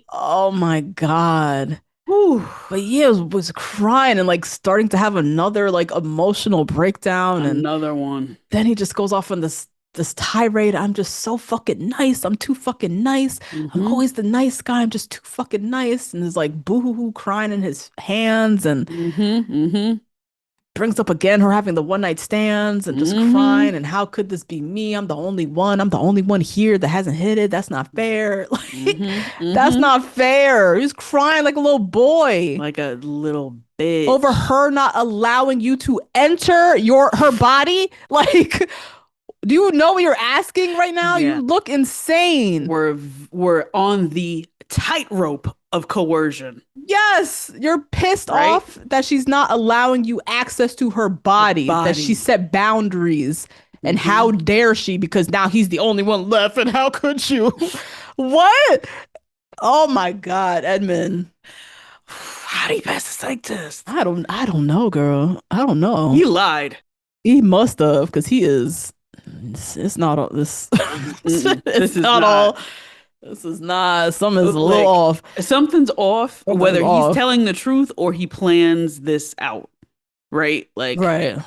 Oh my God. Ooh. But yeah, was crying and like starting to have another like emotional breakdown. Another one. Then he just goes off on this tirade. I'm just so fucking nice. I'm too fucking nice. I'm always the nice guy. I'm just too fucking nice. And there's like boo-hoo crying in his hands and brings up again her having the one night stands and just crying. And how could this be me? I'm the only one. I'm the only one here that hasn't hit it. That's not fair. Like that's not fair. He was crying like a little boy. Like a little bitch. Over her not allowing you to enter her body. Like, do you know what you're asking right now? Yeah. You look insane. We're on the tightrope of coercion. Yes, you're pissed off that she's not allowing you access to her body. That she set boundaries. And how dare she? Because now he's the only one left. And how could you? What? Oh my God, Edmond. How do you pass the psych test? I don't know, girl. I don't know. He lied. He must have, because he is. It's not all this. This is not all. This is not. Something's a little off. Something's off. Whether he's telling the truth or he plans this out, right? Like, right.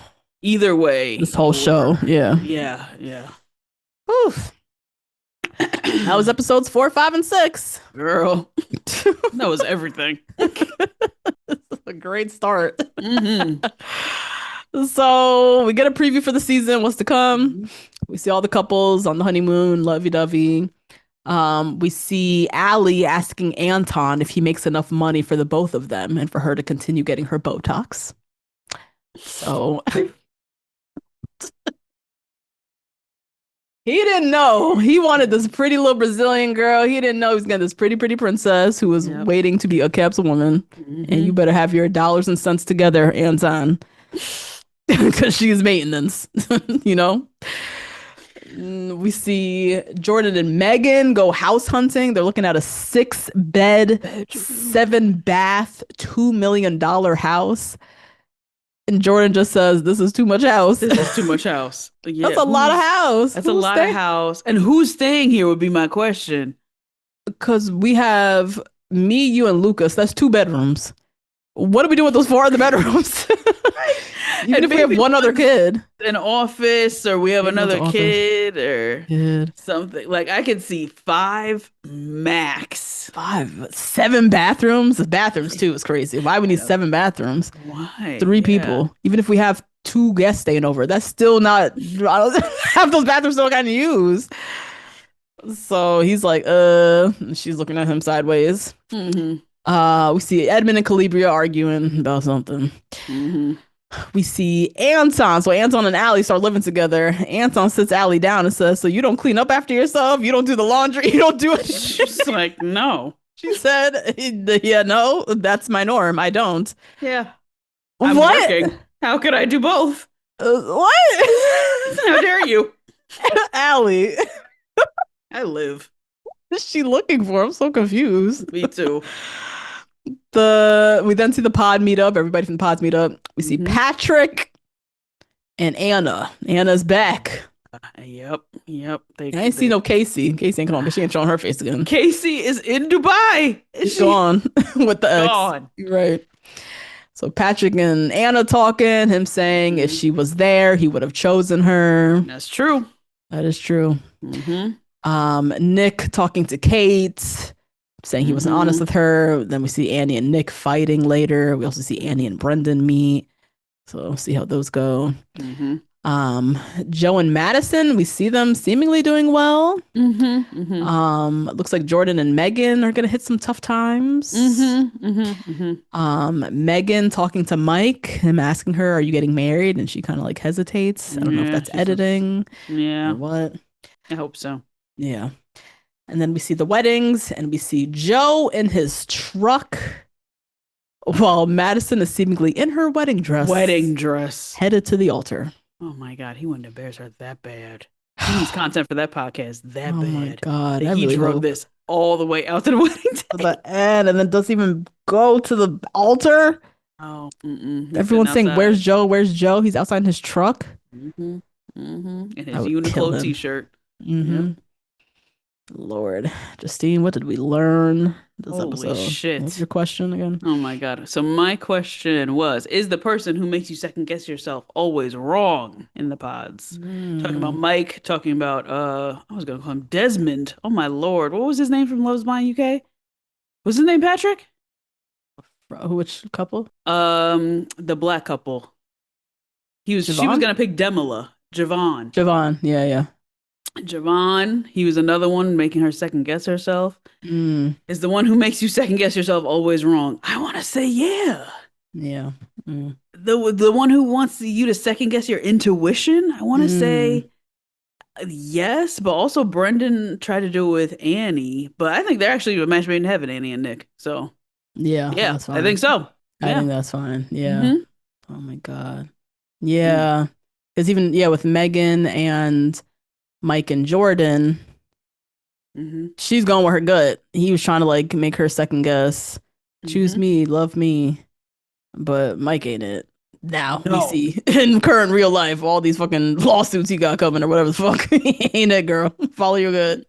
Either way, this whole show. Yeah. Oof. That was episodes 4, 5, and 6. Girl, that was everything. This is a great start. So we get a preview for the season, what's to come. We see all the couples on the honeymoon, lovey-dovey. We see Allie asking Anton if he makes enough money for the both of them and for her to continue getting her Botox. So he didn't know. He wanted this pretty little Brazilian girl. He didn't know he was getting this pretty princess who was waiting to be a Caps woman. And you better have your dollars and cents together, Anton. Because she's maintenance, you know? We see Jordan and Megan go house hunting. They're looking at a 6-bed, 7-bath, $2 million house. And Jordan just says, this is too much house. This is too much house. Yeah. That's a lot of house. That's a lot of house. And who's staying here would be my question. Because we have me, you, and Lucas. That's 2 bedrooms. What do we do with those 4 other bedrooms? Even if we have one other kid. An office, or we have another kid, or something. Like, I could see 5 max. 7 bathrooms? The bathrooms, too, is crazy. Why we need 7 bathrooms? Why? 3 people. Even if we have 2 guests staying over, that's still not... half those bathrooms still gotten used. So he's like, she's looking at him sideways. We see Edmond and Calibria arguing about something. We see Anton. So Anton and Allie start living together. Anton sits Allie down and says, so you don't clean up after yourself? You don't do the laundry? You don't do it? She's like, no. She said, yeah, no, that's my norm. I don't. Yeah. I'm working. How could I do both? What? How dare you? Allie. I live. What is she looking for? I'm so confused. Me too. We then see the pod meet up. Everybody from the pods meet up. We see Patrick and Anna. Anna's back. Yep. I ain't see no Kacie. Kacie ain't come on because she ain't showing her face again. Kacie is in Dubai. She's gone with the ex. Gone. Right. So Patrick and Anna talking, him saying if she was there, he would have chosen her. That's true. That is true. Nick talking to Kate, saying he wasn't honest with her. Then we see Annie and Nick fighting later. We also see Annie and Brendan meet. So we'll see how those go. Joe and Madison, we see them seemingly doing well. It looks like Jordan and Megan are gonna hit some tough times. Megan talking to Mike, him asking her, "Are you getting married?" And she kind of like hesitates. I don't know if that's editing. Or what? I hope so. Yeah. And then we see the weddings, and we see Joe in his truck, while Madison is seemingly in her wedding dress, headed to the altar. Oh my God, he wouldn't embarrass her that bad. He needs content for that podcast that bad. Oh my God, he really drove this all the way out to the wedding day. To the end, and then doesn't even go to the altar. Oh, everyone's saying, "Where's Joe? Where's Joe?" He's outside in his truck. In his Uniqlo t-shirt. Lord, Justine, what did we learn this episode? Shit. What's your question again? Oh my God. So my question was, is the person who makes you second guess yourself always wrong in the pods? Talking about Mike, talking about I was gonna call him Desmond. Oh my Lord. What was his name from Love's Mine UK? Was his name Patrick? Which couple? The black couple. She was gonna pick Demola. Javon. Yeah. Javon, he was another one making her second guess herself. Is the one who makes you second guess yourself always wrong? I want to say yeah. The one who wants you to second guess your intuition? I want to say yes, but also Brendan tried to do it with Annie, but I think they're actually a match made in heaven, Annie and Nick. So yeah, that's fine. I think so. I think that's fine. Yeah. Oh my God. Yeah. Because even with Megan and Mike and Jordan, she's going with her gut. He was trying to like make her second guess, choose me, love me, but Mike ain't it. Now we see in current real life all these fucking lawsuits he got coming or whatever the fuck. He ain't it, girl. Follow your gut.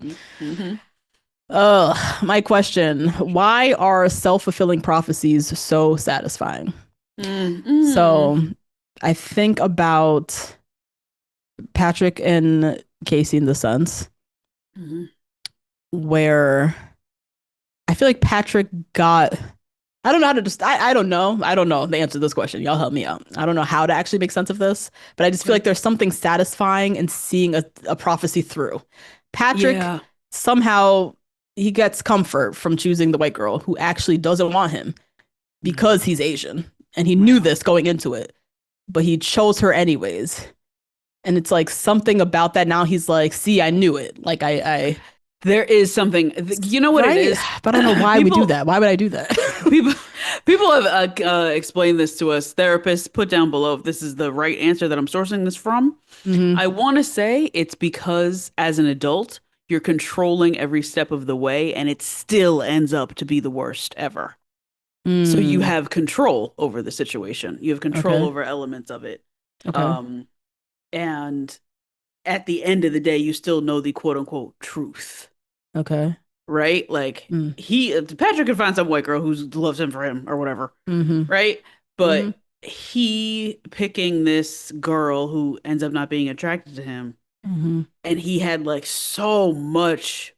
My question: why are self-fulfilling prophecies so satisfying? So I think about Patrick and Kacie in the sense where I feel like Patrick got, I don't know how to just, I don't know the answer to this question. Y'all help me out. I don't know how to actually make sense of this, but I just feel like there's something satisfying in seeing a prophecy through. Patrick, somehow he gets comfort from choosing the white girl who actually doesn't want him because he's Asian. And he knew this going into it, but he chose her anyways. And it's like something about that. Now he's like, see, I knew it. Like there is something, you know what it is? But I don't know why we do that. Why would I do that? people have explained this to us. Therapists, put down below if this is the right answer that I'm sourcing this from. I want to say it's because as an adult, you're controlling every step of the way and it still ends up to be the worst ever. So you have control over the situation. You have control over elements of it. And at the end of the day, you still know the quote unquote truth. Okay. Right? Like Patrick could find some white girl who loves him for him or whatever. Right? But he picking this girl who ends up not being attracted to him. And he had like such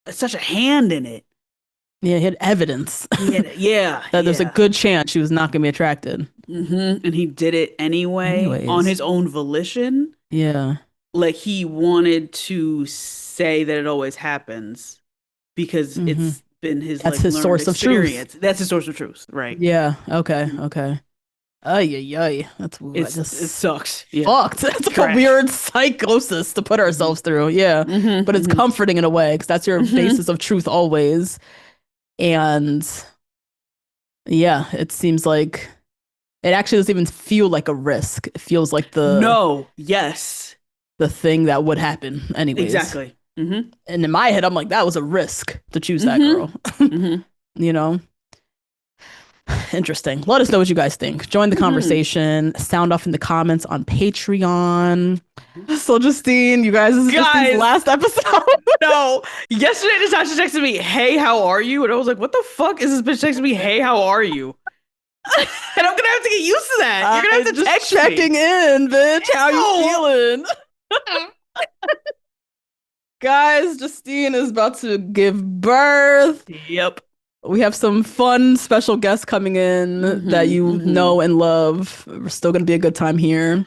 a hand in it. Yeah, he had evidence. That there's a good chance she was not going to be attracted. And he did it anyway on his own volition. Yeah. Like he wanted to say that it always happens because it's been his his source experience. Of truth. That's his source of truth, right? Yeah. Okay. That's it sucks. Fucked. That's a weird psychosis to put ourselves through. Yeah. But it's comforting in a way because that's your basis of truth always. And it seems like it actually doesn't even feel like a risk. It feels like the thing that would happen anyways. Exactly. And in my head, I'm like, that was a risk to choose that girl. You know? Interesting. Let us know what you guys think. Join the conversation. Sound off in the comments on Patreon. So, Justine, you guys, this is Justine's last episode. No. Yesterday, Natasha texted me, "Hey, how are you?" And I was like, "What the fuck is this bitch texting me? Hey, how are you?" And I'm gonna have to get used to that. You're gonna have to text me. Checking in, bitch. How you feeling? Guys, Justine is about to give birth. Yep. We have some fun special guests coming in that you know and love. We're still going to be a good time here.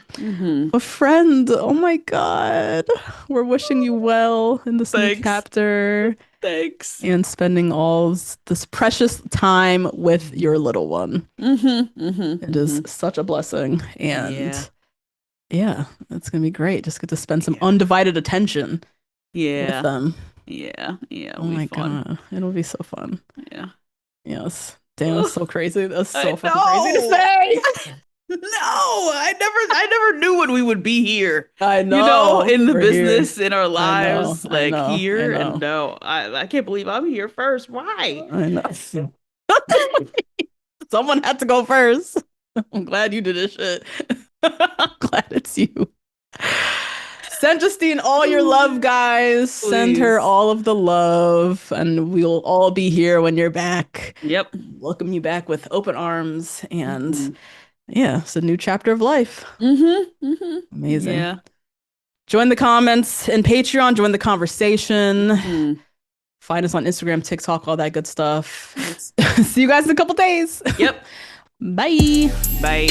A friend, oh my God. We're wishing you well in this new chapter. Thanks. And spending all this precious time with your little one. It is such a blessing. And yeah, it's going to be great. Just get to spend some undivided attention with them. Yeah. Oh my God. It'll be so fun. Yeah. Yes. Damn, that's so crazy. That's so fucking crazy to say. No, I never knew when we would be here. I know. You know, in the business, in our lives, I know. here. And no, I can't believe I'm here first. Why? I know. Someone had to go first. I'm glad you did this shit. I'm glad it's you. Send Justine all your love, guys. Please. Send her all of the love, and we'll all be here when you're back. Yep. Welcome you back with open arms, and yeah, it's a new chapter of life. Amazing. Yeah. Join the comments and Patreon. Join the conversation. Find us on Instagram, TikTok, all that good stuff. See you guys in a couple days. Yep. Bye. Bye.